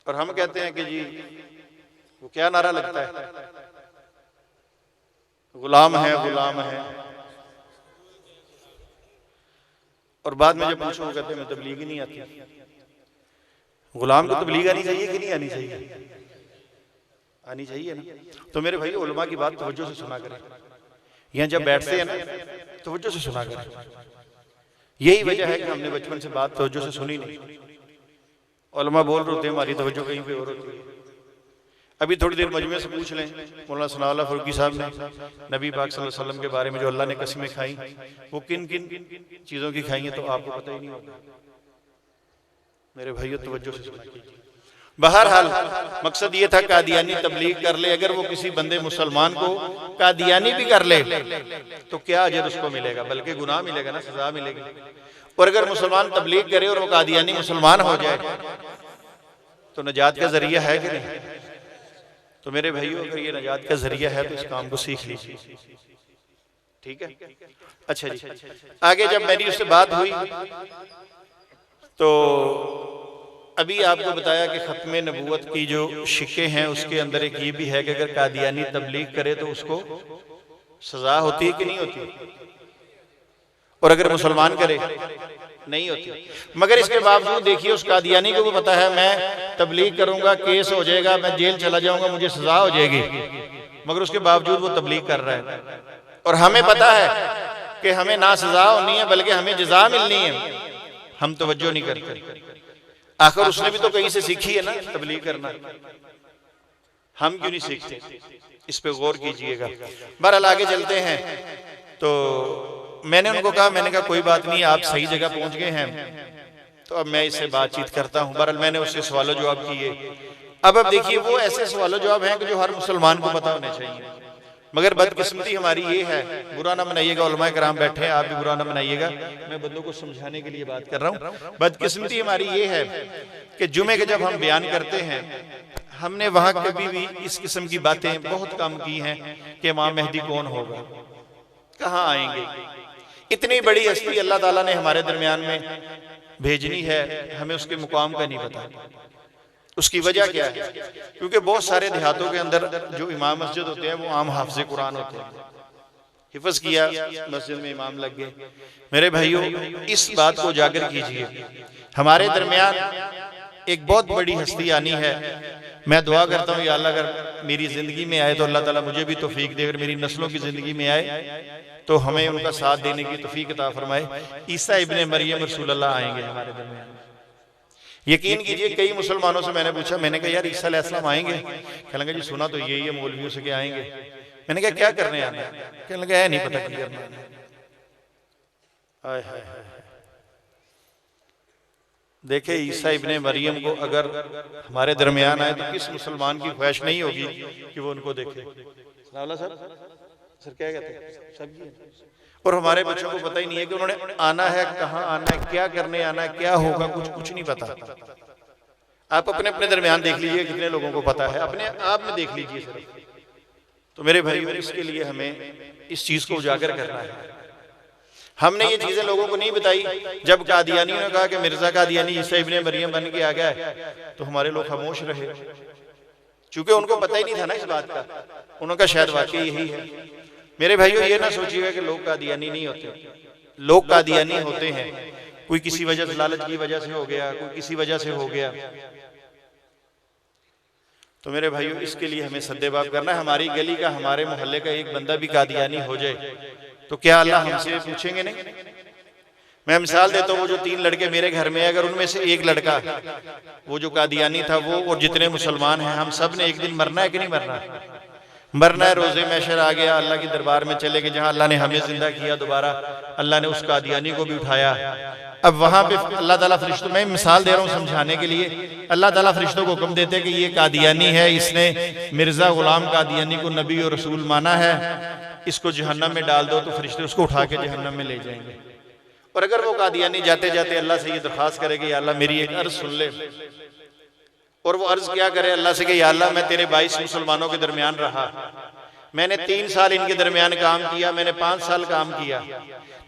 और हम कहते हैं कि जी वो क्या नारा लगता है, गुलाम है, गुलाम है। और बाद में जब पूछो वो कहते हैं मैं तबलीग ही नहीं आती। गुलाम को तबलीग आनी चाहिए कि नहीं आनी चाहिए? आनी चाहिए ना। तो मेरे भाई, उलमा की बात तवज्जो से सुना करें। यहाँ जब बैठते हैं ना तवज्जो से सुना करें। यही वजह है कि हमने बचपन से बात तवज्जो से सुनी नहीं। उलमा बोल रहे होते हैं, हमारी तवज्जो कहीं पे और होती है। अभी थोड़ी देर मजमे से पूछ लें, मौलाना सनाउल्लाह फारूकी साहब ने नबी पाक सल्लल्लाहु अलैहि वसल्लम के बारे में जो अल्लाह ने कस्में खाई, वो किन किन चीज़ों की खाई हैं तो आपको पता ही नहीं होगा। मेरे भाइयों, तवज्जो से सुना कीजिए। बहरहाल मकसद ये था कादियानी तबलीग कर ले, अगर वो किसी बंदे मुसलमान को कादियानी भी कर ले तो क्या अजर उसको मिलेगा? बल्कि गुनाह मिलेगा ना, सजा मिलेगी। और अगर मुसलमान तबलीग करे और वो कादियानी मुसलमान हो जाए तो नजात का जरिया है कि नहीं? तो मेरे भाइयों, अगर ये नजात का जरिया है तो इस काम को सीख लीजिए, ठीक है? अच्छा जी, आगे जब मेरी उससे बात हुई तो अभी आपको बताया कि खत्म नबूवत की जो शिक्के हैं उसके अंदर एक ये भी है कि अगर कादियानी तबलीग करे तो उसको सजा होती है कि नहीं होती? और अगर मुसलमान करे नहीं होती। मगर इसके बावजूद देखिए, उस कादियानी को भी पता है मैं तबलीग करूंगा, केस हो जाएगा, मैं जेल चला जाऊंगा, मुझे सजा हो जाएगी, मगर उसके बावजूद वो तबलीग कर रहा है। और हमें पता है कि हमें ना सजा होनी है बल्कि हमें जजा मिलनी है, हम तवज्जो नहीं करते। आखिर उसने भी तो कहीं से सीखी है ना तबलीग करना, हम क्यों नहीं सीखते? इस पे गौर कीजिएगा। बहरहाल आगे चलते हैं। तो मैंने उनको कहा, मैंने कहा कोई बात नहीं, आप सही जगह पहुंच गए हैं, तो अब मैं इससे बातचीत करता हूं। बहरहाल मैंने उससे सवाल जवाब किए। अब देखिए, वो ऐसे सवाल जवाब हैं कि जो हर मुसलमान को पता होने चाहिए। मगर बदकिस्मती हमारी ये है, बुरा ना मनाइएगा, उलमाए कराम बैठे हैं, आप भी बुरा ना मनाइएगा, मैं बंदों को समझाने के लिए बात कर रहा हूँ। बदकिस्मती हमारी ये है कि जुमे के जब हम बयान करते हैं, हमने वहां कभी भी इस किस्म की बातें बहुत कम की हैं कि इमाम मेहदी कौन होगा, कहाँ आएंगे। इतनी बड़ी हस्ती अल्लाह ताला ने हमारे दरमियान में भेजनी है, हमें उसके मुकाम का नहीं पता। उसकी वजह क्या है? क्योंकि बहुत सारे देहातों के अंदर जो इमाम मस्जिद होते हैं वो आम हाफिज़े कुरान होते हैं, हिफ्ज किया, मस्जिद में इमाम लग गए। मेरे भाइयों, इस बात को उजागर कीजिए। हमारे दरमियान एक बहुत बड़ी हस्ती आनी है। मैं दुआ करता हूँ या अल्लाह अगर मेरी जिंदगी में आए तो अल्लाह ताला मुझे भी तौफीक दे, अगर मेरी नस्लों की जिंदगी में आए तो हमें उनका साथ देने की तौफीक अता फरमाए। ईसा इब्ने मरियम रसूलुल्लाह आएंगे हमारे दरमियान। यकीन कीजिए, कई मुसलमानों से मैंने पूछा, मैंने कहा यार ईसा अलैहिस्सलाम आएंगे? कहने लगा जी सुना तो यही है मौलवियों से कि आएंगे। मैंने कहा क्या करने आना है? कहने लगा है नहीं पता क्या करना है। हाय हाय हाय, देखे ईसा इब्ने मरियम को अगर हमारे दरमियान आए तो किस मुसलमान की ख्वाहिश नहीं होगी कि वो उनको देखे। सर क्या कहते हैं सब। और हमारे बच्चों को पता ही नहीं है कि उन्होंने आना है, कहाँ आना है, क्या करने आना है, क्या होगा, कुछ नहीं पता। आप अपने अपने दरमियान देख लीजिए कितने लोगों को पता है, अपने आप में देख लीजिए सिर्फ। तो मेरे भाइयों, इसके लिए हमें इस चीज को उजागर करना है। हमने ये चीजें लोगों को नहीं बताई। जब कादियानियों ने कहा कि मिर्जा कादियानी ईसा इब्ने मरियम बन के आ गया तो हमारे लोग खामोश रहे, क्योंकि उनको पता ही नहीं था ना इस बात का। उनका शायद वाकई यही है। मेरे भाइयों, ये ना सोचिएगा कि लोग कादियानी नहीं होते। लोग कादियानी होते हैं, कोई किसी वजह से, लालच की वजह से हो गया, कोई किसी वजह से हो गया। तो मेरे भाइयों, इसके लिए हमें सद्देबाब करना है। हमारी गली का, हमारे मोहल्ले का एक बंदा भी कादियानी हो जाए तो क्या अल्लाह हमसे पूछेंगे नहीं? मैं मिसाल देता हूँ, वो जो 3 लड़के मेरे घर में है, अगर उनमें से एक लड़का वो जो कादियानी था, वो और जितने मुसलमान हैं, हम सब ने एक दिन मरना है कि नहीं मरना? मरना है। रोजे महशर आ गया, अल्लाह के दरबार में चले गए, जहाँ अल्लाह ने हमें जिंदा किया, दोबारा अल्लाह ने उस कादियानी को भी उठाया। अब वहां पे अल्लाह ताला फरिश्तों, मैं मिसाल दे रहा हूँ समझाने के लिए, अल्लाह ताला फरिश्तों को हुक्म देते कि ये कादियानी है, इसने मिर्जा गुलाम कादियानी को नबी और रसूल माना है, इसको जहन्नम में डाल दो। तो फरिश्ते उसको उठा के जहन्नम में ले जाएंगे। और अगर वो कादियानी जाते जाते अल्लाह से ये दरखास्त करे कि या अल्लाह मेरी एक अर्ज सुन ले, और वो अर्ज क्या करे अल्लाह से कि या अल्लाह मैं तेरे 22 मुसलमानों के दरमियान रहा, मैंने 3 साल इनके दरमियान काम किया, मैंने 5 साल काम किया,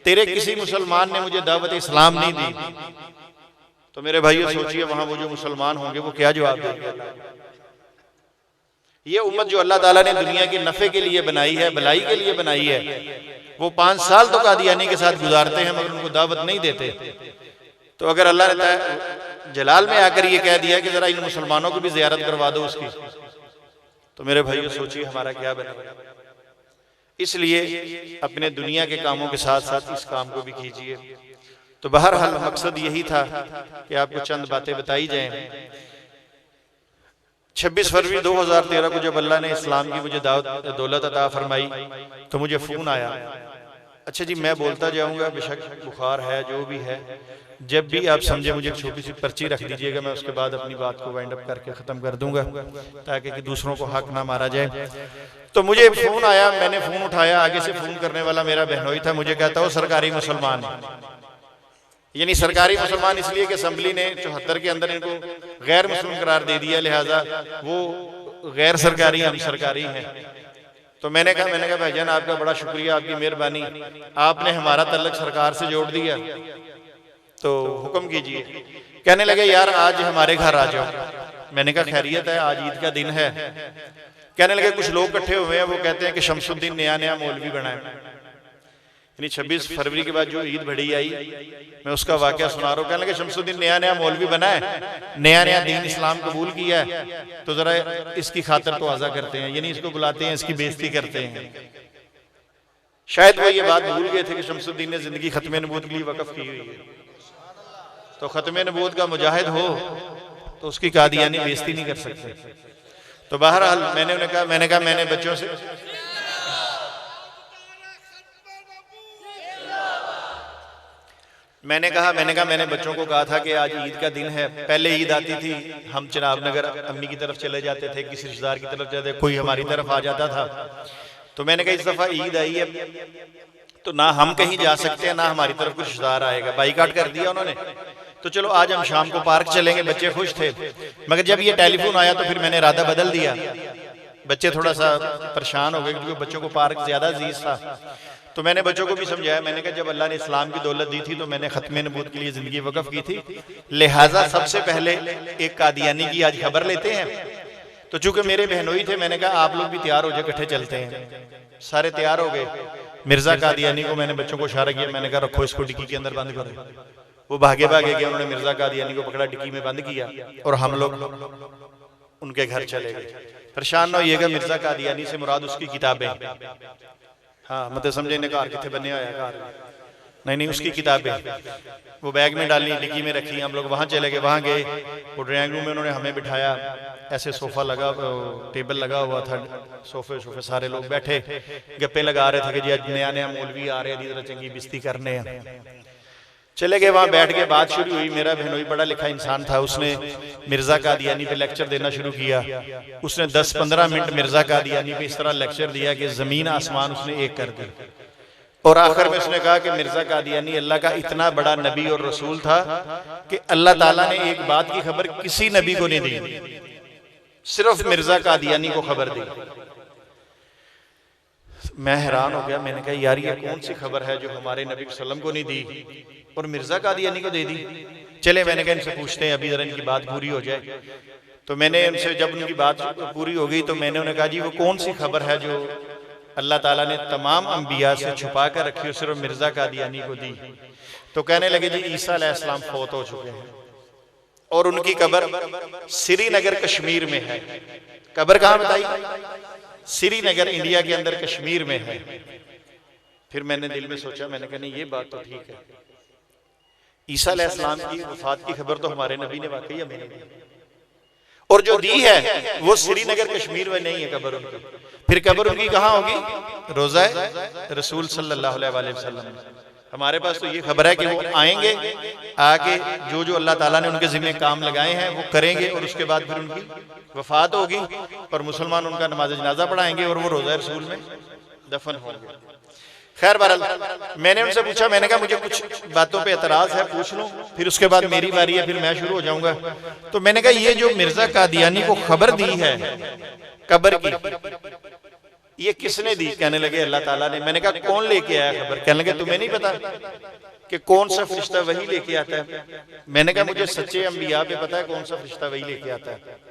तेरे किसी मुसलमान ने मुझे दावत इस्लाम नहीं दी। तो मेरे भाइयों सोचिए, वहां वो जो मुसलमान होंगे वो क्या जवाब देंगे? ये उम्मत जो अल्लाह ताला ने दुनिया के नफे के लिए बनाई है, भलाई के लिए बनाई है, वो 5 साल तो कादियानी के साथ गुजारते हैं मगर उनको दावत नहीं देते। तो अगर अल्लाह ने जलाल में आकर ये कह दिया कि जरा इन मुसलमानों को भी ज़ियारत करवा दो उसकी, तो मेरे भाइयों सोचिए हमारा क्या बनेगा। इसलिए अपने दुनिया के कामों के साथ साथ इस काम को भी कीजिए। तो बहरहाल मकसद यही था कि आपको चंद बातें बताई जाएं। 26 फरवरी 2013 को जब अल्लाह ने इस्लाम की मुझे दावत दौलत अता फरमाई तो मुझे फ़ोन आया। अच्छा जी, मैं बोलता जाऊंगा, बेशक बुखार है, जो भी है, जब भी आप समझे मुझे एक छोटी सी पर्ची रख दीजिएगा, मैं उसके बाद अपनी बात को वाइंड अप करके ख़त्म कर दूंगा ताकि कि दूसरों को हक ना मारा जाए। तो मुझे फ़ोन आया, मैंने फ़ोन उठाया, आगे से फ़ोन करने वाला मेरा बहनोई था। मुझे कहता हो सरकारी मुसलमान, यानी सरकारी मुसलमान इसलिए कि असम्बली ने 74 के अंदर इनको गैर मुस्लिम करार दे दिया, लिहाजा वो गैर सरकारी, हम सरकारी हैं। तो मैंने कहा भाईजान आपका बड़ा शुक्रिया, आपकी मेहरबानी, आपने हमारा तल्लक सरकार से जोड़ दिया, तो हुक्म कीजिए। कहने लगे यार आज हमारे घर आ जाओ। मैंने कहा खैरियत है, आज ईद का दिन है। कहने लगे कुछ लोग इकट्ठे हुए हैं, वो कहते हैं कि शमसुद्दीन नया मौलवी बना है। यानी 26 फरवरी के बाद जो ईद बड़ी आई, मैं उसका वाकया सुना रहा हूँ। कहने लगे शमसुद्दीन नया मौलवी बना है, नया दीन इस्लाम कबूल किया है, तो जरा इसकी खातिर तो आज़ा करते हैं, यानी इसको बुलाते हैं, इसकी बेइज्जती करते हैं। शायद वो ये बात भूल गए थे कि शमसुद्दीन ने जिंदगी खत्म नबूवत के लिए वक्फ की हुई है। तो खत्म नबूवत का मुजाहिद हो तो उसकी कादियानी बेइज्जती नहीं कर सकते। तो बहरहाल मैंने कहा मैंने बच्चों से मैंने बच्चों को कहा था कि आज ईद का दिन है। पहले ईद आती थी, हम चिनाब नगर अम्मी की तरफ चले जाते थे, किसी रिश्तेदार की तरफ जाते, कोई हमारी तरफ आ जाता था। तो मैंने कहा इस दफा ईद आई है तो ना हम कहीं जा सकते हैं, ना हमारी तरफ कुछ रिश्तेदार आएगा। बाइकाट कर दिया उन्होंने। तो चलो आज हम शाम को पार्क चलेंगे, बच्चे खुश थे। मगर जब ये टेलीफोन आया तो फिर मैंने इरादा बदल दिया। बच्चे थोड़ा सा परेशान हो गए क्योंकि बच्चों को पार्क ज्यादा अजीज था। तो मैंने बच्चों को भी समझाया, मैंने कहा जब अल्लाह ने इस्लाम की दौलत दी थी तो मैंने खत्म नबूवत के लिए जिंदगी वक्फ की थी, लिहाजा सबसे पहले एक कादियानी की आज खबर लेते हैं। तो चूंकि मेरे बहनोई थे, मैंने कहा आप लोग भी तैयार हो जाए, इकट्ठे चलते हैं। सारे तैयार हो गए। मिर्जा कादियानी को मैंने बच्चों को इशारा किया, मैंने कहा रखो इसको डिक्की के अंदर बंद करो। वो भागे भागे गए, उन्होंने मिर्जा कादियानी को पकड़ा, डिक्की में बंद किया और हम लोग उनके घर चले गए। परेशान ना होइएगा, मिर्जा कादियानी से मुराद उसकी किताबें, हाँ मतलब समझे ने घर कितने बने हुआ घर, नहीं उसकी किताबें वो बैग में डाली, डिक्की में रखी। हम लोग वहाँ चले गए, वहाँ गए, वो ड्राइंग रूम में उन्होंने हमें बिठाया, ऐसे सोफा लगा, टेबल लगा हुआ था, सोफे सारे लोग बैठे गप्पे लगा रहे थे कि जी आज नया नया मौलवी आ रहे हैं, इधर चंगी बिस्ती करने हैं। चले गए, वहाँ बैठ के बात शुरू हुई। मेरा बहनोई पढ़ा लिखा इंसान था, उसने मिर्जा कादियानी पे लेक्चर देना शुरू किया। उसने 10-15 मिनट मिर्जा कादियानी पे इस तरह लेक्चर दिया कि जमीन आसमान उसने एक कर दी। और आखिर में उसने कहा कि मिर्जा कादियानी अल्लाह का इतना बड़ा नबी और रसूल था कि अल्लाह ताला ने एक बात की खबर किसी नबी को नहीं दी, सिर्फ मिर्जा कादियानी को खबर दी। मैं हैरान हो गया, मैंने कहा यार ये कौन सी खबर है जो हमारे नबी सल्लम को नहीं दी और मिर्जा कादियानी को दे दी। चले मैंने कहा इनसे पूछते हैं, अभी जरा इनकी बात पूरी हो जाए। तो मैंने उनसे जब उनकी बात पूरी हो गई तो मैंने उन्हें कहा जी वो कौन सी खबर है जो अल्लाह ताला ने तमाम अंबिया से छुपा कर रखी और सिर्फ मिर्जा कादियानी को दी। तो कहने लगे जी ईसा अलैहिस्सलाम फौत हो चुके हैं और उनकी कब्र श्रीनगर कश्मीर में है। कब्र कहाँ बताई? श्रीनगर इंडिया के अंदर कश्मीर में है। फिर मैंने दिल में सोचा, मैंने कहा नहीं ये बात तो ठीक है, ईसा अलैहिस्सलाम की वफात की खबर तो हमारे नबी ने वाकई हमें दी और जो दी है वो श्रीनगर कश्मीर में नहीं है कब्र उनकी। फिर कब्र उनकी कहाँ होगी? रोज़ा रसूल सल्लल्लाहु अलैहि वसल्लम। हमारे पास तो ये खबर है कि वो आएंगे, आके जो जो अल्लाह ताला ने उनके जिम्मे काम लगाए हैं वो करेंगे और उसके बाद फिर उनकी वफात होगी और मुसलमान उनका नमाज जनाजा पढ़ाएंगे और वो रोज़ा रसूल में दफन होंगे। खैर बहरहाल मैंने उनसे पूछा, मैंने कहा मुझे कुछ बातों पे एतराज है, पूछ लूं, फिर उसके बाद मेरी बारी है, फिर मैं शुरू हो जाऊंगा। तो मैंने कहा ये जो मिर्जा कादियानी को खबर दी है कब्र की, ये किसने दी? कहने लगे अल्लाह ताला ने। मैंने कहा कौन लेके आया खबर? कहने लगे तुम्हें नहीं पता कि कौन सा फरिश्ता वही लेके आता है? मैंने कहा मुझे सच्चे अंबिया पे पता है कौन सा फरिश्ता वही लेके आता है।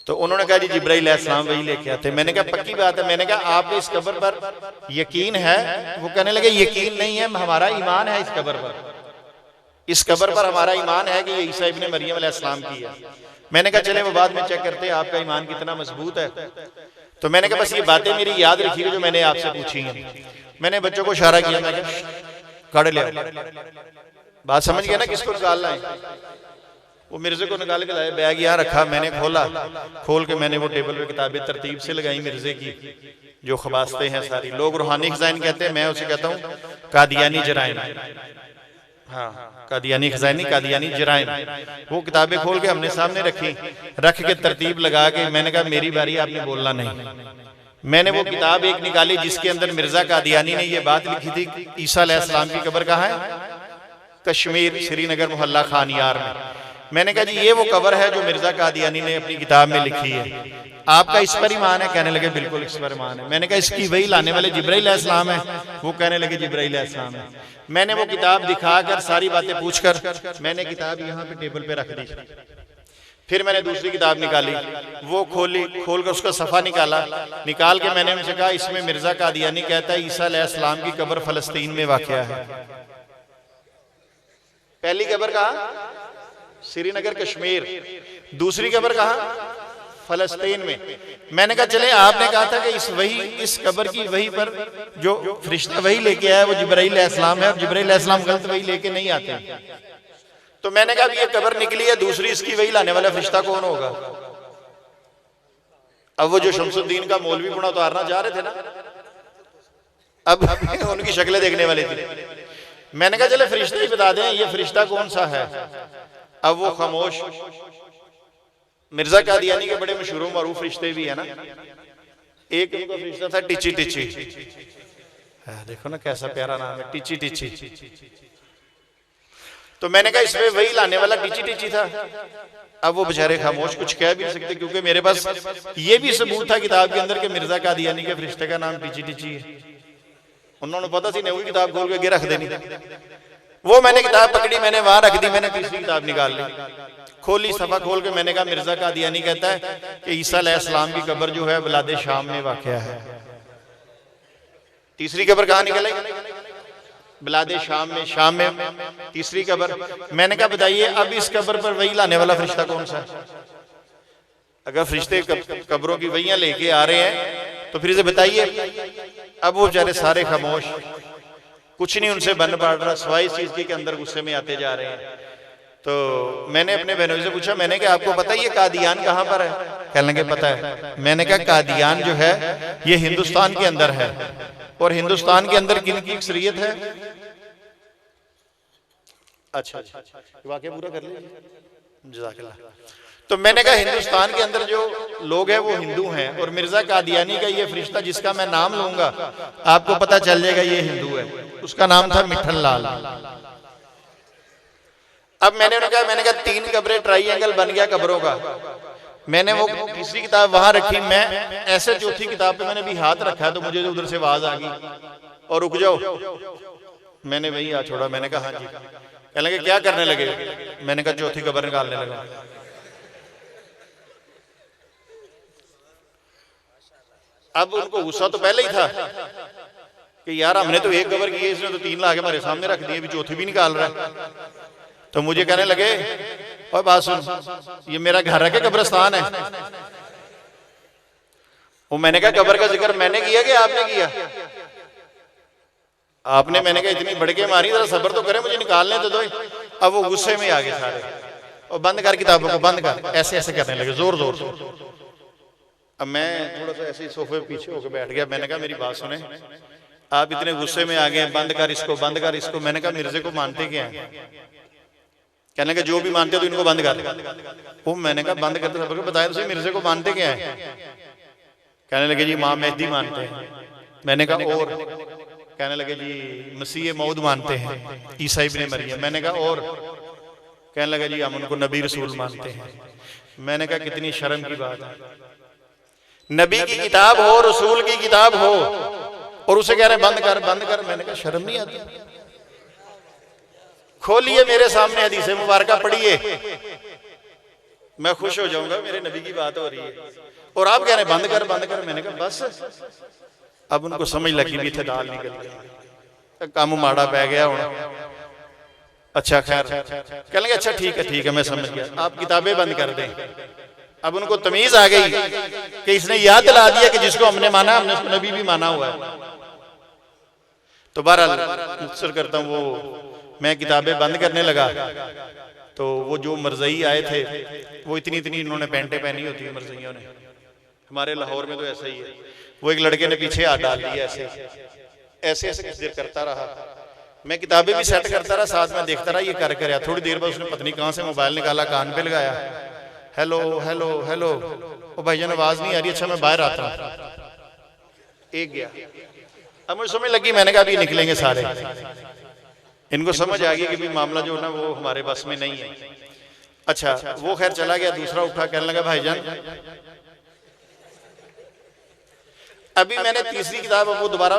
तो उन्होंने कहा जी जिब्राइल अलैहिस्सलाम वही लेके आते। मैंने कहा पक्की बात है? मैंने कहा आपको इस कब्र पर यकीन है? वो कहने लगे यकीन नहीं है, हमारा ईमान है इस कब्र पर, इस कब्र पर हमारा ईमान है कि ये ईसा इब्ने मरियम अलैहिस्सलाम की है। मैंने कहा चले वो बाद में चेक करते हैं आपका ईमान कितना मजबूत है। तो मैंने कहा बस ये बातें मेरी याद रखिएगा जो मैंने आपसे पूछी हैं। मैंने बच्चों को इशारा किया, मैं काढ़ ले, बात समझ गया ना किसको निकालना है? वो मिर्जे को निकाल के लाए, बैग यहाँ रखा, मैंने खोल के मैंने वो टेबल पे किताबें तरतीब से लगाई मिर्जे की जो खबासते हैं सारी। लोग रूहानी खजाइन कहते हैं, मैं उसे कहता हूँ कादियानी जराइम। हाँ कादियानी खजानी, कादियानी जराइम। वो किताबें खोल के हमने सामने रखी, रख के तरतीब लगा के मैंने कहा मेरी बारी, आपने बोलना नहीं। मैंने वो किताब एक निकाली जिसके अंदर मिर्जा कादियानी ने ये बात लिखी थी ईसा अलैहिस्सलाम की कब्र कहाँ है? कश्मीर, श्रीनगर मोहल्ला खानियार में। मैंने कहा जी ये वो कब्र है जो मिर्जा कादियानी ने अपनी किताब में लिखी है, आपका इस पर ईमान है? कहने लगे बिल्कुल इस पर ईमान है। मैंने कहा इसकी वही लाने वाले जिब्राइल अलैहिस्सलाम है? वो कहने लगे जिब्राइल अलैहिस्सलाम है। मैंने वो किताब दिखाकर सारी बातें पूछकर मैंने किताब यहाँ पे टेबल पे रख दी। फिर मैंने दूसरी किताब निकाली, वो खोल कर उसका सफा निकाल के मैंने उनसे कहा इसमें मिर्जा कादियानी कहता है ईसा अलैहिस्सलाम की कब्र फलस्तीन में वाक़या है। पहली कब्र कहाँ? श्रीनगर कश्मीर। दूसरी कब्र कहाँ? फलस्तीन में। मैंने कहा चले आपने कहा था कि इस कब्र की वही पर जो फरिश्ता वही लेके आया वो जिब्राइल अलैहिस्सलाम है और जिब्राइल अलैहिस्सलाम गलत वही लेके नहीं आते। तो मैंने कहा ये कब्र निकली है, दूसरी इसकी वही लाने वाला फरिश्ता कौन होगा? अब वो जो शमसुद्दीन का मौलवी पुणा उतारना चाह रहे थे ना, अब उनकी शक्लें देखने वाली थी। मैंने कहा चले फरिश्ते ही बता दें ये फरिश्ता कौन सा है। अब वो खामोश। मिर्जा कादियानी के बड़े मशहूर मरूफ रिश्ते भी है ना, एक उनका रिश्ता था टिची टिची, देखो ना कैसा प्यारा नाम है टिची टिची। तो मैंने कहा इसमें वही लाने वाला टिची टिची था। अब वो बेचारे खामोश, कुछ कह भी नहीं सकते क्योंकि मेरे पास ये भी सबूत था किताब के अंदर कि मिर्जा कादियानी के फरिश्ते का नाम टिची टिची है। उन्होंने पता सी नहीं, वही किताब खोल के रख देनी। वो मैंने किताब पकड़ी, मैंने वहां रख दी, मैंने तीसरी किताब निकाल ली, खोली, सफा खोल के मैंने कहा मिर्जा कादियानी कहता है कि ईसा अलैहिस्सलाम की कब्र जो है बिलादे शाम में वाक़या है। तीसरी कब्र कहाँ निकल आई? बिलादे शाम में। शाम में तीसरी कब्र। मैंने कहा बताइए अब इस कब्र पर वही लाने वाला फरिश्ता कौन सा है? अगर फरिश्ते कब्रों की वहियां लेके आ रहे हैं तो फिर इसे बताइए। अब वो बेचारे सारे खामोश, कुछ नहीं उनसे बन पड़ रहा, सिवाय इस चीज के अंदर गुस्से में आते जा रहे हैं। तो मैंने अपने बहनों से पूछा, मैंने कहा आपको पता है ये कादियान कहाँ पर है? कहने लगे पता है। मैंने कहा कादियान जो है ये हिंदुस्तान के अंदर है, और हिंदुस्तान के अंदर किन की अक्सरियत है? अच्छा वाकई पूरा कर लीजिए, जज़ाकल्लाह। तो मैंने कहा हिंदुस्तान के अंदर जो लोग हैं वो हिंदू हैं, और मिर्जा कादियानी का ये फरिश्ता जिसका मैं नाम लूंगा आपको पता चल जाएगा ये हिंदू है। उसका नाम था मिठन लाल। अब मैंने कहा 3 कब्रें ट्राइएंगल बन गया कब्रों का। मैंने वो तीसरी किताब वहां रखी, मैं ऐसे चौथी किताब पे मैंने भी हाथ रखा तो मुझे उधर से आवाज आ गई और रुक जाओ। मैंने वही हाथ छोड़ा। मैंने कहा हाँ जी। कहने लगे क्या करने लगे? मैंने कहा चौथी कब्र निकालने लगा। अब उनको गुस्सा तो पहले ही था कि यार हमने तो एक कब्र की है, इसने तो 3 ला के हमारे सामने रख दिए, अभी चौथी भी निकाल रहा है। तो मुझे कहने लगे और बात सुन, ये मेरा घर है कि कब्रिस्तान है? वो मैंने कहा कब्र का जिक्र मैंने किया कि आपने किया? आपने। मैंने कहा इतनी भड़के मारी, जरा सब्र तो करें, मुझे निकालने तो दो। अब वो गुस्से में आ गए सारे, और बंद कर किताबों को, बंद कर, ऐसे ऐसे करने लगे जोर जोर से। अब मैं थोड़ा सा ऐसे सोफे पीछे होकर बैठ गया। मैंने कहा मेरी बात सुने, आप इतने गुस्से में आ गए, बंद कर इसको, बंद कर इसको। मैंने कहा मिर्जे को मानते क्या है? कहने लगे जो भी मानते हो तो इनको बंद कर। वो मैंने कहा बंद करते सब बताया तो मिर्जे को मानते क्या है? कहने लगे जी इमाम मेहदी मानते हैं। मैंने कहा और? कहने लगे जी मसीह मौद मानते हैं, ईसा इब्ने मरियम। मैंने कहा और? कहने लगे जी हम उनको नबी रसूल मानते हैं। मैंने कहा कितनी शर्म की बात है, नबी की किताब हो, रसूल की किताब हो, और उसे कह रहे बंद कर बंद कर। मैंने कहा शर्म नहीं आती? खोलिए मेरे सामने हदीस मुबारका पढ़िए, मैं खुश हो जाऊंगा, मेरे नबी की बात हो रही है, और आप कह रहे बंद कर बंद कर। मैंने कहा बस। अब उनको समझ लगी भी थे दाल निकल गई, काम माड़ा पै गया होना। अच्छा खैर, कहने लगे अच्छा ठीक है मैं समझ गया, आप किताबें बंद कर दें। अब उनको तमीज आ गई कि इसने याद दिला दिया कि जिसको हमने माना हमने उसको नबी भी माना हुआ है। तो बहरहाल मुख्तसर करता हूँ, वो मैं किताबें बंद करने लगा तो वो जो मरज़ई आए थे वो इतनी इन्होंने पैंटें पहनी होती है मरज़इयों ने, हमारे लाहौर में तो ऐसा ही है। वो एक लड़के ने पीछे हाथ डाल दिया, ऐसे ऐसे कुछ देर करता रहा, मैं किताबें भी सेट करता रहा, साथ में देखता रहा ये कर कर। थोड़ी देर बाद उसने पत्नी कहाँ से मोबाइल निकाला, कान पे लगाया, हेलो हेलो हेलो, ओ भाईजान आवाज नहीं आ रही, अच्छा मैं बाहर आता हूँ। एक गया, अब मुझे समझ लगी, मैंने कहा अभी निकलेंगे सारे। इनको समझ आ गई कि भी मामला जो ना वो हमारे बस में नहीं है। अच्छा वो खैर चला गया, दूसरा उठा, कहने लगा भाईजान अभी मैंने तीसरी किताब वो दोबारा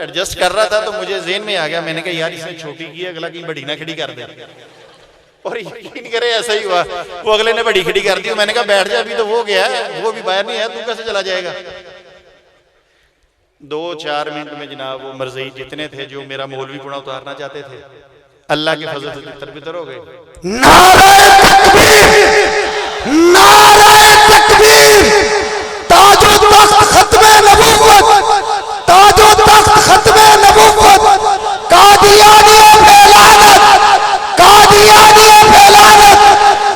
एडजस्ट कर रहा था तो मुझे ज़हन में आ गया, मैंने कहा यार इसने छोटी की, अगला कहीं बड़ी ना खड़ी कर दे। और यकीन करे ऐसा ही हुआ, वो अगले ने बड़ी खड़ी कर दी। मैंने कहा बैठ जा, अभी तो वो गया है, वो भी बाहर नहीं है, तू कैसे चला जाएगा। 2-4 मिनट में जनाब वो मरज़ई जितने थे जो मेरा मौलवी गुना उतारना चाहते थे, अल्लाह के फजल से तितर-बितर हो गए। नारे तकबीर, नारे तकबीर, ताजो तख्त खत्मे नबुव्वत, ताजो तख्त खत्मे नबुव्वत, कादियानियों पे लानत, कादियानियों पे लानत,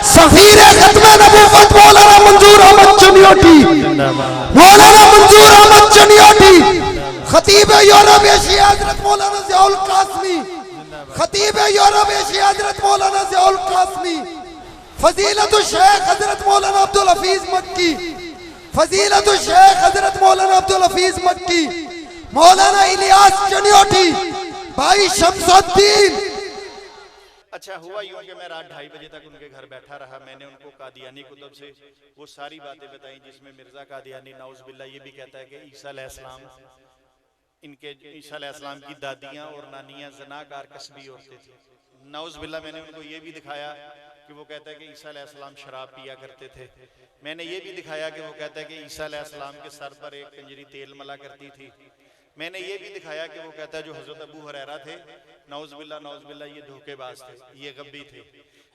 सफीरे खत्मे नबुव्वत मौलाना मंजूर अहमद चनियोटी, मौलाना मंजूर अहमद चनियोटी, खतीब यूरोप एशिया हजरत मौलाना ज़ियाउल कासमी, खतीब यूरोप एशिया हजरत मौलाना ज़ियाउल कासमी, फजीलतुल शेख हजरत मौलाना अब्दुल हफीज मक्की, फजीलतुल शेख हजरत मौलाना अब्दुल हफीज मक्की, मौलाना इलियास चनियोटी, भाई शमसुद्दीन। अच्छा हुआ यूं कि मैं रात 2:30 बजे तक उनके घर बैठा रहा। मैंने उनको कादियानी कुतुब से वो सारी बातें बताई जिसमें मिर्जा कादियानी नाउज़ुबिल्लाह ये भी कहता है कि ईसा अलैहिस्सलाम, इनके ईसा अलैहिस्सलाम की दादियां और नानियां ज़नाकार कस्बी औरतें थी। नाउज़ुबिल्लाह मैंने उनको ये भी दिखाया कि वो कहता है कि ईसा अलैहिस्सलाम शराब पिया करते थे। मैंने ये भी दिखाया कि वो कहता है कि ईसा अलैहिस्सलाम के सर पर एक कंजरी तेल मला करती थी। मैंने ये भी दिखाया कि वो कहता है जो हजरत अबू हुरैरा थे, नौज़बिल्ला ये धोखेबाज थे, ये गब्बी थे।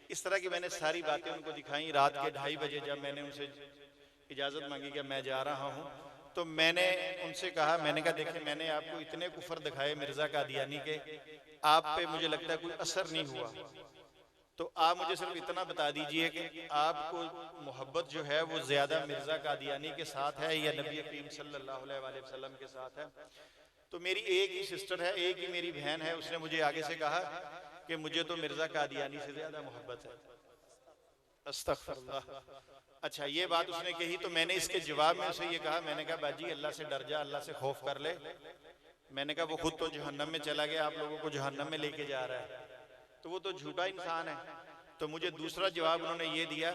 इस तरह की मैंने सारी बातें उनको दिखाई। रात के 2:30 बजे जब मैंने उनसे इजाज़त मांगी कि मैं जा रहा हूँ, तो मैंने उनसे कहा, मैंने कहा देखिए मैंने आपको इतने कुफर दिखाए मिर्ज़ा कादियानी के, आप पे मुझे लगता है कोई असर नहीं हुआ, तो आप मुझे सिर्फ इतना बता दीजिए कि आपको मोहब्बत जो है वो ज़्यादा मिर्ज़ा कादियानी के साथ है या नबी करीम सल्लल्लाहु अलैहि वसल्लम के साथ है। तो मेरी एक ही सिस्टर है, एक ही मेरी बहन है, उसने मुझे आगे से कहा कि मुझे तो मिर्ज़ा कादियानी से ज़्यादा मोहब्बत है। अस्तगफिरुल्लाह। अच्छा, ये बात उसने कही तो मैंने इसके जवाब में उसे ये कहा, मैंने कहा बाजी अल्लाह से डर जा, अल्लाह से खौफ कर ले। मैंने कहा वो खुद तो जहन्नम में चला गया, आप लोगों को जहन्नम में लेके जा रहा है, तो वो तो झूठा इंसान है। तो मुझे दूसरा जवाब उन्होंने ये दिया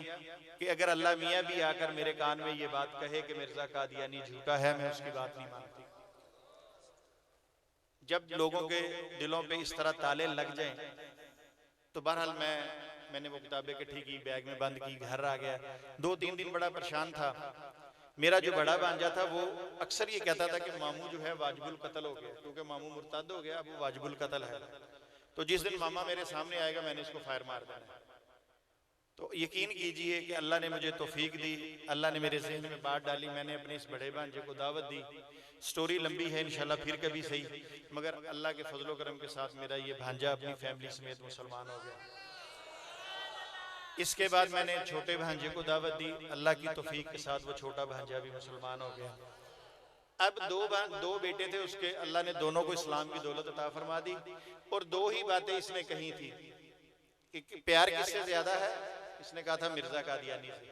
कि अगर अल्लाह मियाँ भी आकर मेरे कान में ये बात कहे कि मिर्ज़ा कादियानी झूठा है, मैं उसकी बात नहीं मानती। जब लोगों के दिलों पे इस तरह ताले लग जाएं, तो बहरहाल मैंने वो किताबें इकट्ठी की, बैग में बंद की, घर आ गया। 2-3 दिन बड़ा परेशान था। मेरा जो बड़ा भांजा था वो अक्सर ये कहता था कि मामू जो है वाजिबुल कत्ल हो गया, क्योंकि मामू मुर्तद हो गया, अब वो वाजिबुल कत्ल है। तो जिस दिन मामा मेरे सामने आएगा मैंने इसको फायर मार देना। तो यकीन कीजिए कि अल्लाह ने मुझे तौफीक दी, अल्लाह ने मेरे जहन में बात डाली, मैंने अपने इस बड़े भांजे को दावत दी। स्टोरी लंबी है, इंशाल्लाह फिर कभी सही, मगर अल्लाह के फजलो करम के साथ मेरा ये भांजा अपनी फैमिली समेत मुसलमान हो गया। इसके बाद मैंने छोटे भांजे को दावत दी, अल्लाह की तौफीक के साथ वो छोटा भांजा भी मुसलमान हो गया। अब दो बेटे थे उसके, अल्लाह ने दोनों को इस्लाम की दौलत अता फरमा दी। और 2 ही बातें इसने कही थी कि प्यार किससे ज्यादा है, इसने कहा था मिर्ज़ा कादियानी से।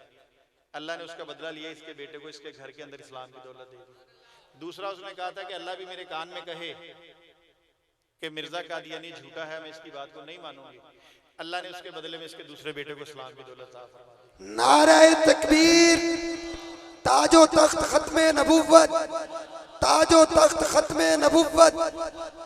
अल्लाह ने उसका बदला लिया, इसके बेटे को इसके घर के अंदर इस्लाम की दौलत दे दी। दूसरा उसने कहा था कि अल्लाह भी मेरे कान में कहे कि मिर्ज़ा कादियानी झूठा है, मैं इसकी बात को नहीं मानूंगी। अल्लाह ने उसके बदले में इसके दूसरे बेटे को इस्लाम की दौलत अता फरमा दी। नारे तकबीर, ताजो तख्त खत्मे नबुव्वत, ताजो तख्त खत्मे नबुव्वत,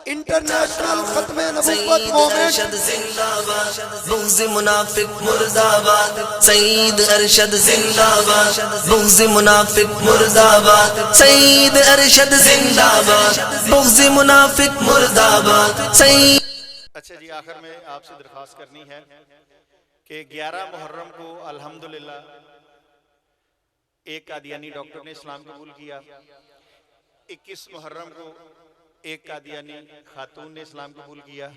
इंटरनेशनल खत्मे नबुव्वत मोमेंट जिंदाबाद, बुग़्ज़ मुनाफिक मुर्दाबाद, सईद अरशद जिंदाबाद, बुग़्ज़ मुनाफिक मुर्दाबाद, सईद अरशद जिंदाबाद, बुग़्ज़ मुनाफिक मुर्दाबाद, सईद। अच्छा जी, आखिर में आपसे दरख्वास्त करनी है कि 11 मुहर्रम को अल्हम्दुलिल्लाह एक कादियानी डॉक्टर ने इस्लाम कबूल किया। 21 मुहर्रम को एक कादियानी खातून ने इस्लाम कबूल किया।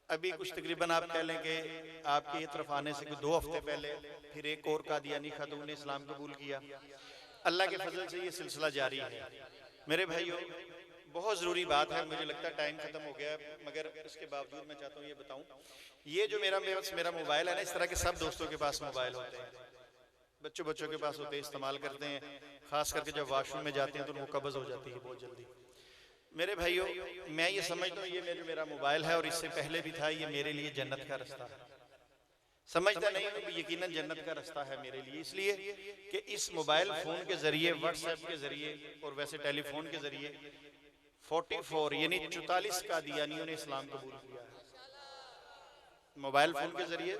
अभी कुछ तकरीबन आप कह लें कि आपकी तरफ आने से 2 हफ्ते पहले फिर एक और कादियानी खातून ने इस्लाम कबूल किया। अल्लाह के फजल से ये सिलसिला जारी है। मेरे भाइयों, बहुत ज़रूरी बात है, मुझे लगता है टाइम ख़त्म हो गया, मगर इसके बावजूद मैं चाहता हूँ ये बताऊँ, ये जो मेरा मोबाइल है ना, इस तरह के सब दोस्तों के पास मोबाइल होते हैं, बच्चों के पास होते हैं, इस्तेमाल करते हैं, खास करके जब वॉशरूम में जाते हैं तो उनको कब्ज़ हो जाती है बहुत जल्दी। मेरे भाइयों, मैं ये समझता हूँ ये जो मेरा मोबाइल है और इससे पहले भी था, ये मेरे लिए जन्नत का रास्ता है। समझता नहीं हूँ, यकीनन जन्नत का रास्ता है मेरे लिए, इसलिए कि इस मोबाइल फ़ोन के ज़रिए, व्हाट्सएप के ज़रिए और वैसे टेलीफोन के ज़रिए 44 यानी 44 कादियानियों ने इस्लाम कबूल किया है। मोबाइल फ़ोन के ज़रिए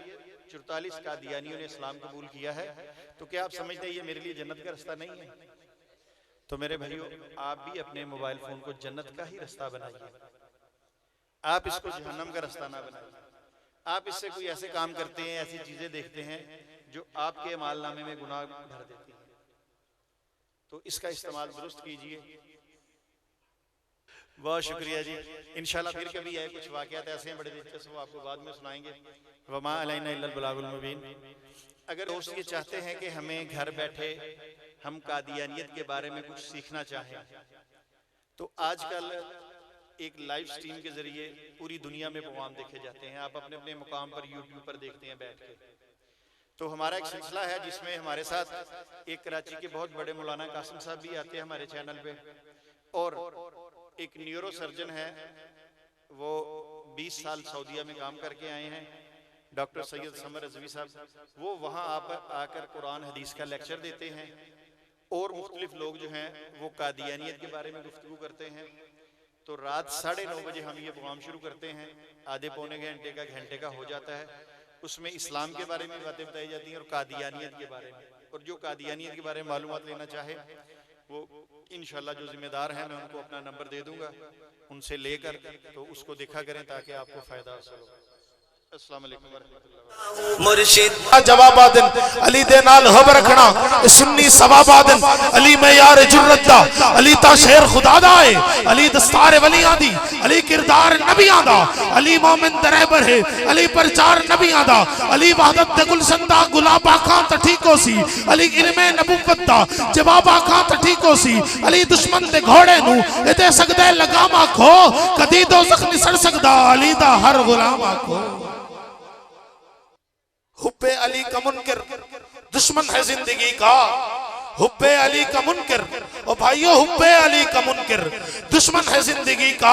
44 कादियानियों ने इस्लाम कबूल किया है। तो क्या आप समझते हैं ये मेरे लिए जन्नत का रास्ता नहीं है? तो मेरे भाइयों, आप भी अपने मोबाइल फ़ोन को जन्नत का ही रास्ता बनाइए, आप इसको जहन्नम का रास्ता ना बनाइए। आप इससे कोई ऐसे काम करते हैं, ऐसी चीज़ें देखते हैं जो आपके मालनामे में गुनाह भर देती हैं, तो इसका इस्तेमाल दुरुस्त कीजिए। बहुत शुक्रिया जी। इंशाल्लाह फिर कभी आए, कुछ वाक़यात ऐसे हैं बड़े दिलचस्प, वो आपको बाद में सुनाएंगे। वमा अलैना इल्लल बलागुल मुबीन। अगर दोस्त ये चाहते हैं कि हमें घर बैठे हम कादियानियत के बारे में कुछ सीखना चाहें, तो आजकल एक लाइव स्ट्रीम के जरिए पूरी दुनिया में प्रोग्राम देखे जाते हैं। आप अपने अपने मुकाम पर यूट्यूब पर देखते हैं बैठ के। तो हमारा एक सिलसिला है जिसमें हमारे साथ एक कराची के बहुत बड़े मौलाना कासिम साहब भी आते हैं हमारे चैनल पे, और एक न्यूरो सर्जन है, वो 20 साल सऊदीया में काम करके आए हैं, डॉक्टर सैयद समर रज़वी साहब। वो वहाँ आकर कुरान हदीस का लेक्चर देते हैं, और मुख्तलिफ लोग जो हैं वो कादियानियत के बारे में गुफ्तगू करते हैं। तो रात 9:30 बजे हम ये प्रोग्राम शुरू करते हैं, आधे पौने घंटे का हो जाता है। उसमें इस्लाम के बारे में बातें बताई जाती हैं और कादियानियत के बारे में, और जो कादियानियत के बारे में मालूमात लेना चाहे वो इंशाल्लाह जो जिम्मेदार हैं मैं उनको अपना नंबर दे दूंगा, उनसे लेकर तो उसको देखा करें ताकि आपको फायदा हासिल हो। अस्सलाम वालेकुम वरहमतुल्लाह। मुर्शिद जवाबादन अली दे नाल हब रखना सुन्नी सवाबादन अली में यार जुर्रत दा अली ता शेर खुदा दा है अली दस्तार वलियां दी अली किरदार नबियां दा अली मोमिन दरबर है अली प्रचार नबियां दा अली वहदत दे गुलशन दा गुलाब आखां त ठीको सी अली इल्मे नबुवत दा जवाब आखां त ठीको सी अली दुश्मन दे घोड़े नु इते सकदे लगाम आखो कदी दोज़ख नहीं सड़ सकदा अली दा हर गुलाम आखो। हुब्बे अली का मुनकर दुश्मन है जिंदगी का, हुब्बे अली का मुनकर ओ भाइयों हुब्बे अली का मुनकर दुश्मन है जिंदगी का,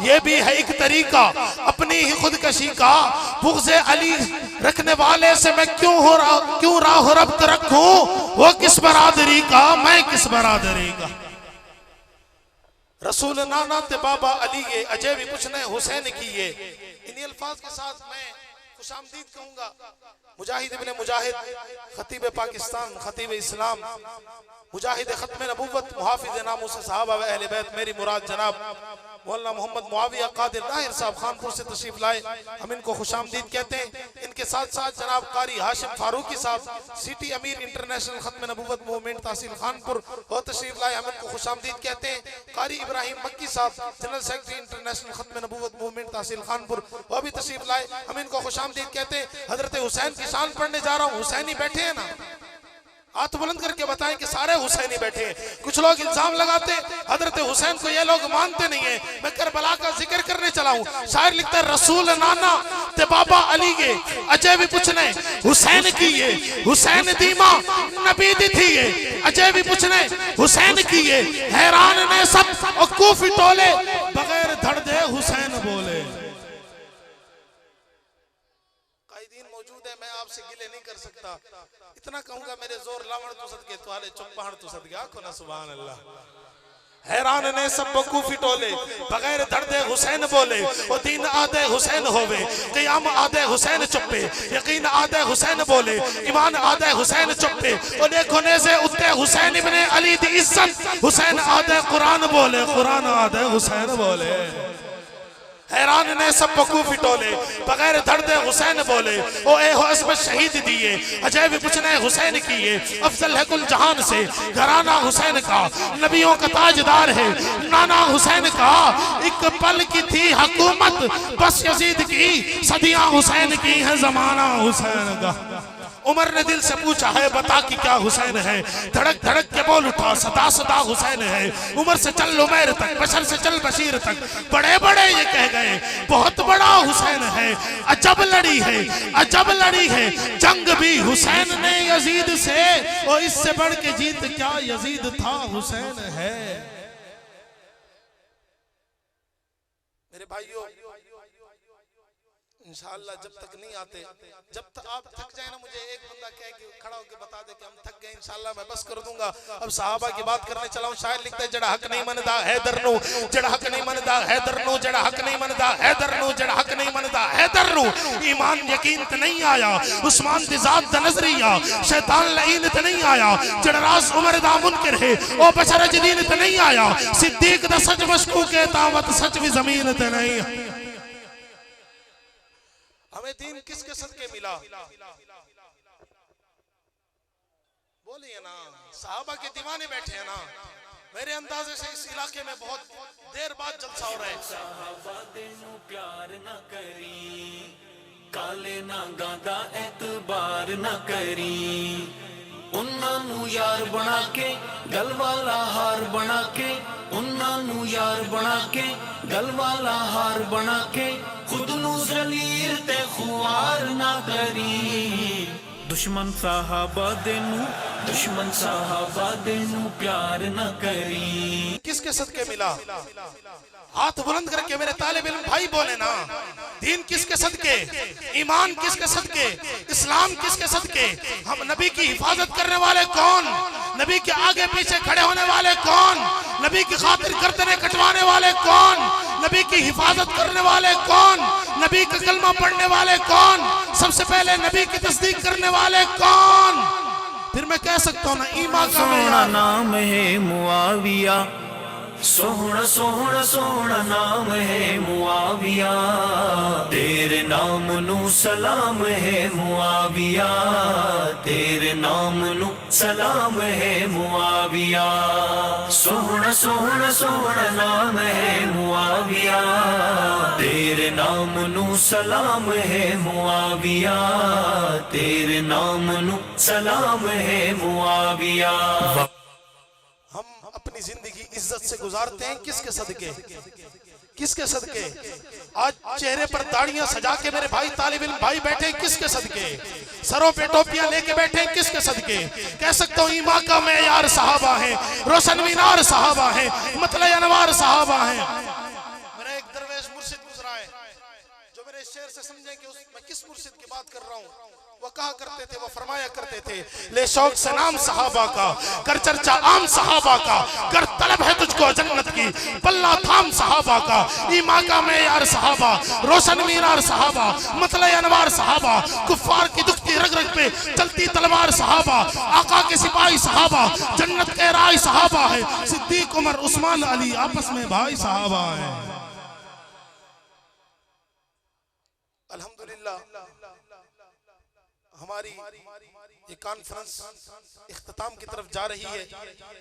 ये भी है एक तरीका अपनी ही खुदकशी का। बुग़्ज़े अली रखने वाले से मैं क्यों राह रब्त रखूं, वो किस बरादरी का मैं किस बरादरी का। रसूल नाना ते बाबा अली ये अजय भी कुछ नहीं हुसैन की ये। इन्हीं अल्फाज के साथ मैं खुशामदीद कहूंगा मुजाहिद इब्ने मुजाहिद खतीब पाकिस्तान खतीब इस्लाम मुजाहिद खत्म नबुव्वत मुहाफिज नामूस सहाबा व अहले बैत मेरी मुराद जनाब मौलाना मोहम्मद मुआविया कादिर ताहिर साहब खानपुर से तशरीफ लाए, हम इनको खुशामदीद कहते हैं। इनके साथ साथ जनाब कारी हाशिम फारूकी साहब सिटी अमीर इंटरनेशनल खत्म नबुव्वत मूवमेंट तहसील खानपुर वो तशरीफ लाए, हम इनको खुशामदीद कहते हैं। कारी इब्राहिम मक्की साहब जनरल सेक्रेटरी इंटरनेशनल खत्म नबुव्वत मूवमेंट तहसील खानपुर वो भी तशरीफ लाए, हम इनको खुशामदीद कहते हैं। हजरत हुसैन की शान पढ़ने जा रहा हूँ, हुसैनी बैठे हैं ना, हाथ बुलंद करके बताएं कि सारे हुसैनी बैठे हैं। कुछ लोग इल्जाम लगाते हजरत हुसैन को ये लोग मानते नहीं है, मैं करबला का जिक्र करने चला हूँ। शायर लिखता है रसूल नाना ते बाबा अली के अजय भी पूछने हुसैन की ये हुसैन दीमा नबी दी थी ये अजय भी पूछने हुसैन की ये हैरान ने सब और कूफी टोले बगैर धड़ दे हुसैन बोले। मैं आपसे गिले नहीं कर सकता, इतना कहूंगा मेरे जोर लावण तो सदके तुहाले चुप्पहण तो सदके आखो ना सुभान अल्लाह। हैरान ने सब बकूफी टोले बगैर दर्दे हुसैन बोले, ओ दीन आदे हुसैन होवे क़याम आदे हुसैन चुप्पे यकीन आदे हुसैन बोले ईमान आदे हुसैन चुप्पे, ओ देखो ने से उत्ते हुसैन इब्ने अली दी इज्जत हुसैन आदे कुरान बोले कुरान आदे हुसैन बोले। हैरान ने सब बकूफी टोले बगैर दर्दे हुसैन बोले, ओ ए हो अस्मत शहीद दिए अजय भी पूछने हुसैन किए अफजल है कुल जहान से घराना हुसैन का नबियों का ताजदार है नाना हुसैन का। एक पल की थी हुकूमत बस यजीद की सदियां हुसैन की है जमाना हुसैन का। उमर ने दिल से पूछा है बता कि क्या हुसैन है, धड़क धड़क के बोल उठा सदा सदा हुसैन है। उमर से चल उमैर तक बशर से चल बशीर तक बड़े बड़े ये कह गए बहुत बड़ा हुसैन है। अजब लड़ी है जंग भी हुसैन ने यजीद से, और इससे बढ़ के जीत क्या यजीद था हुसैन है। मेरे भाइयों इंशाअल्लाह जब तक नहीं आते, जब तक आप थक जाए ना, मुझे एक बंदा कहे कि खड़ा होकर बता दे कि हम थक गए, इंशाअल्लाह मैं बस कर दूंगा। अब सहाबा की बात करने चला हूं। शायर लिखता है जड़ा हक नहीं मनदा हैदर नु जड़ा हक नहीं मनदा हैदर नु जड़ा हक नहीं मनदा हैदर नु जड़ा हक नहीं मनदा हैदर नु। ईमान यकीन ते नहीं आया उस्मान दी जात दा नजरिया शैतान लईन ते नहीं आया जड़ा रास उमर दा मुनकर है ओ बशर जदीन ते नहीं आया सिद्दीक दा सच मशकू के तावत सच भी जमीन ते नहीं। हमें दीन किसके सदके मिला बोलिए ना, साहबा के दीवाने बैठे हैं ना। मेरे अंदाजे से इस इलाके में बहुत देर बाद जलसा हो रहा है। साहबा तेनू प्यार न करी काले ना गादा एतबार न करी, उन्हां नू यार बना के गल वाला हार बना के उन्हां नू यार बना के गल वाला हार बना के खुद नू जलील ते खुआर ना करी। दुश्मन साहबा देनू प्यार न करी। किसके सदके मिला? हाथ बुलंद करके मेरे तालिब इल्म भाई बोले ना, दीन किसके सदके, ईमान किसके सदके, इस्लाम किसके सदके। हम नबी की हिफाजत करने वाले कौन, नबी के आगे पीछे खड़े होने वाले कौन, नबी की खातिर गर्दनें कटवाने वाले कौन, नबी की हिफाजत करने वाले कौन, नबी का कलमा पढ़ने वाले कौन, सबसे पहले नबी की तस्दीक करने वाले कौन। फिर मैं कह सकता हूँ ना ईमान का सोहना मेयार। नाम है मुआविया, सोहना सोहना सोहना नाम है मुआविया, तेरे नाम नू सलाम है मुआविया, तेरे नाम नू सलाम है मुआविया। सोहना सोहना सोहना नाम है मुआविया, तेरे नाम नू सलाम है मुआविया, तेरे नाम नू सलाम है मुआविया। हम अपनी जिंदगी इज्जत से गुजारते हैं किसके सदके? किसके सदके? आज चेहरे पर दाढ़ियां सजा के मेरे भाई तालिब इल्म भाई बैठे किसके सदके? सरों पे टोपियां लेके बैठे किसके सदके? कह सकता हूँ ईमान का मेयार सहाबा है, रोशन मीनार सहाबा है, मतले अनवार सहाबा है। मेरा एक दरवेश मुर्शिद गुजरा है जो मेरे शेर से समझे कि मैं किस मुर्शिद की बात कर रहा हूँ। वो कहा करते थे, वो फरमाया करते थे, ले शौक से नाम सहाबा का, कर चर्चा आम सहाबा का, कर तलब है तुझको जन्नत की, पल्ला थाम सहाबा का, ईमान का मेयार सहाबा, रोशन मीनार सहाबा, मतले अनवार सहाबा, कुफ्फार की दुखती रग रग पे चलती तलवार सहाबा, आका के सिपाही सहाबा, जन्नत के राय सहाबा है, सिद्दीक उमर उस्मान अली आपस में भाई सहाबा है। अल्हम्दुलिल्लाह हमारी ये कॉन्फ्रेंस इख्तिताम की तरफ जा रही है।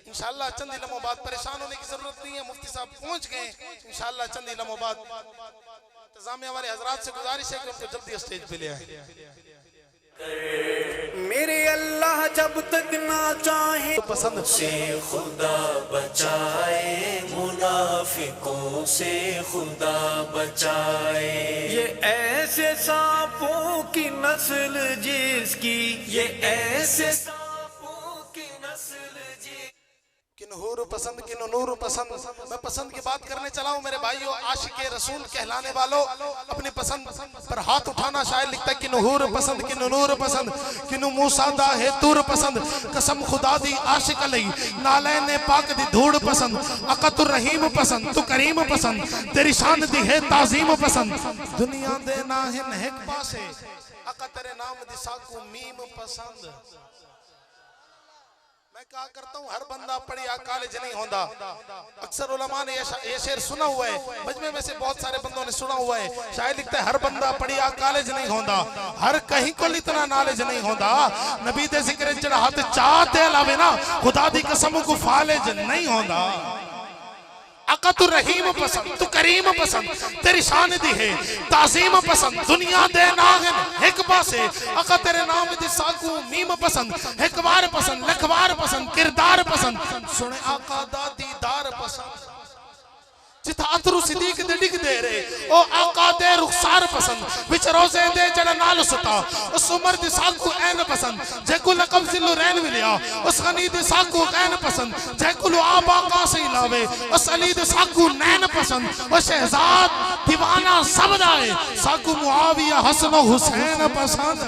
इंशाअल्लाह चंद ही लम्हों बाद, परेशान होने की जरूरत नहीं है, मुफ्ती साहब पहुंच गए। इंशाअल्लाह चंद ही लम्हों बाद इंतजामिया वाले हजरात से गुजारिश है कि उनको जल्दी स्टेज पे ले आए। मेरे अल्लाह जब तक ना चाहे तो पसंद से खुदा बचाए, मुनाफिकों से खुदा बचाए। ये ऐसे सांपों की नस्ल जिसकी, ये ऐसे सांपों की नस्ल जी। किन हूर पसंद किन नूर पसंद। मैं पसंद की बात करने चला हूं मेरे भाइयों। आशिक रसूल कहलाने वालों अपनी पसंद पर हाथ उठाना। शायद लिखता है किन हूर पसंद किन नूर पसंद, किन मूसा दा है तूर पसंद, कसम खुदा दी आशिक अली नाले ने पाक दी धूड़ पसंद, अकतुर रहीम पसंद तू करीम पसंद, तेरी शान दी है ताजीम पसंद, दुनिया दे ना है नहक पासे, अका तेरे नाम दी साकू मीम पसंद। मैं कहा करता हूँ हर बंदा पढ़िया कॉलेज नहीं होता। अक्सर उलमा ने ये शेर सुना हुआ है, मजमे में से बहुत सारे बंदों ने सुना हुआ है। शायद लिखता है हर बंदा पढ़िया कॉलेज नहीं होता, हर कहीं को इतना नॉलेज नहीं होता। नबी दे जिक्र जड़ा हाथ चाहते अलावे ना खुदा दी कसम को फालेज नहीं होता। अका तू रहीम पसंद तू करीम पसंद, तेरी शान दी है ताजीम पसंद, दुनिया दे नागन एक पासे, अका तेरे नाम दी साकू मीम पसंद, एक बार पसंद लखवार पसंद, किरदार पसंद, सुने आका दा दीदार पसंद। जिथा अतरू सिद्दीक दे डिग दे रे ओ आका दे रुखसार पसंद, विच रोजे दे जड़ा नाल सुता उस उमर दी साकू ऐन पसंद, जेको लकब जिल्लु रैन मिलिया उस गनी दी साकू ऐन पसंद, जेको आबा का से लावे उस अली दे साकू नैन पसंद, ओ शहजाद दीवाना सब दाए साकू मुआविया हसन हुसैन पसंद,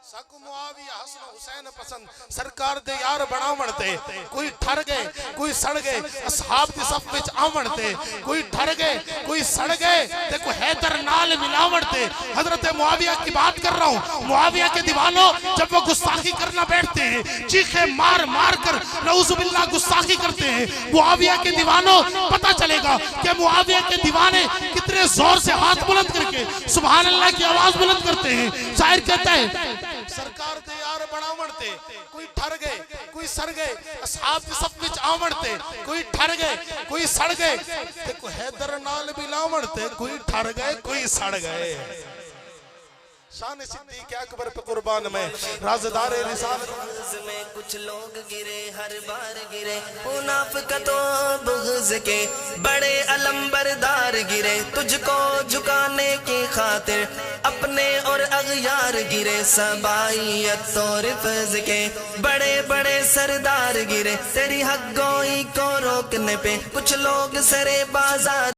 साकू मुआविया हसन हुसैन पसंद। सरकार दे यार बनावण ते कोई ठर गए कोई सड़ गए, असहाब दी सफ विच आवण ते कोई ठर गए कोई सड़ गए, ते कोई हैदर नाल मिलावण ते। हजरत मुआविया की बात कर रहा हूं। मुआविया के दीवानों जब वो गुस्ताखी करना बैठते हैं, चीखे मार मार कर नऊजुबिल्लाह गुस्ताखी करते हैं, मुआविया के दीवानों पता चलेगा कि मुआविया के दीवाने कितने जोर से हाथ बुलंद करके सुभान अल्लाह की आवाज बुलंद करते हैं। शायर कहता है सरकार दे यार बनावण ते कोई ठर गए कोई सड़ गए, असहाब दी सफ विच आवण ते कोई ठर गए कोई सड़ गए, ते कोई हैदर नाल मिलावण ते कोई ठर गए कोई सड़ गए। शान सिद्दीक अकबर पे कुर्बान में राज़दार रिसालत में कुछ लोग गिरे हर बार गिरे, मुनाफिकतों बुग़्ज़ के बड़े अलंबरदार गिरे, तुझको झुकाने की खातिर अपने और अग़यार गिरे, सबाइयत और रिफ़्ज़ के बड़े बड़े सरदार गिरे, तेरी हक़ गोई को रोकने पे कुछ लोग सरे बाजार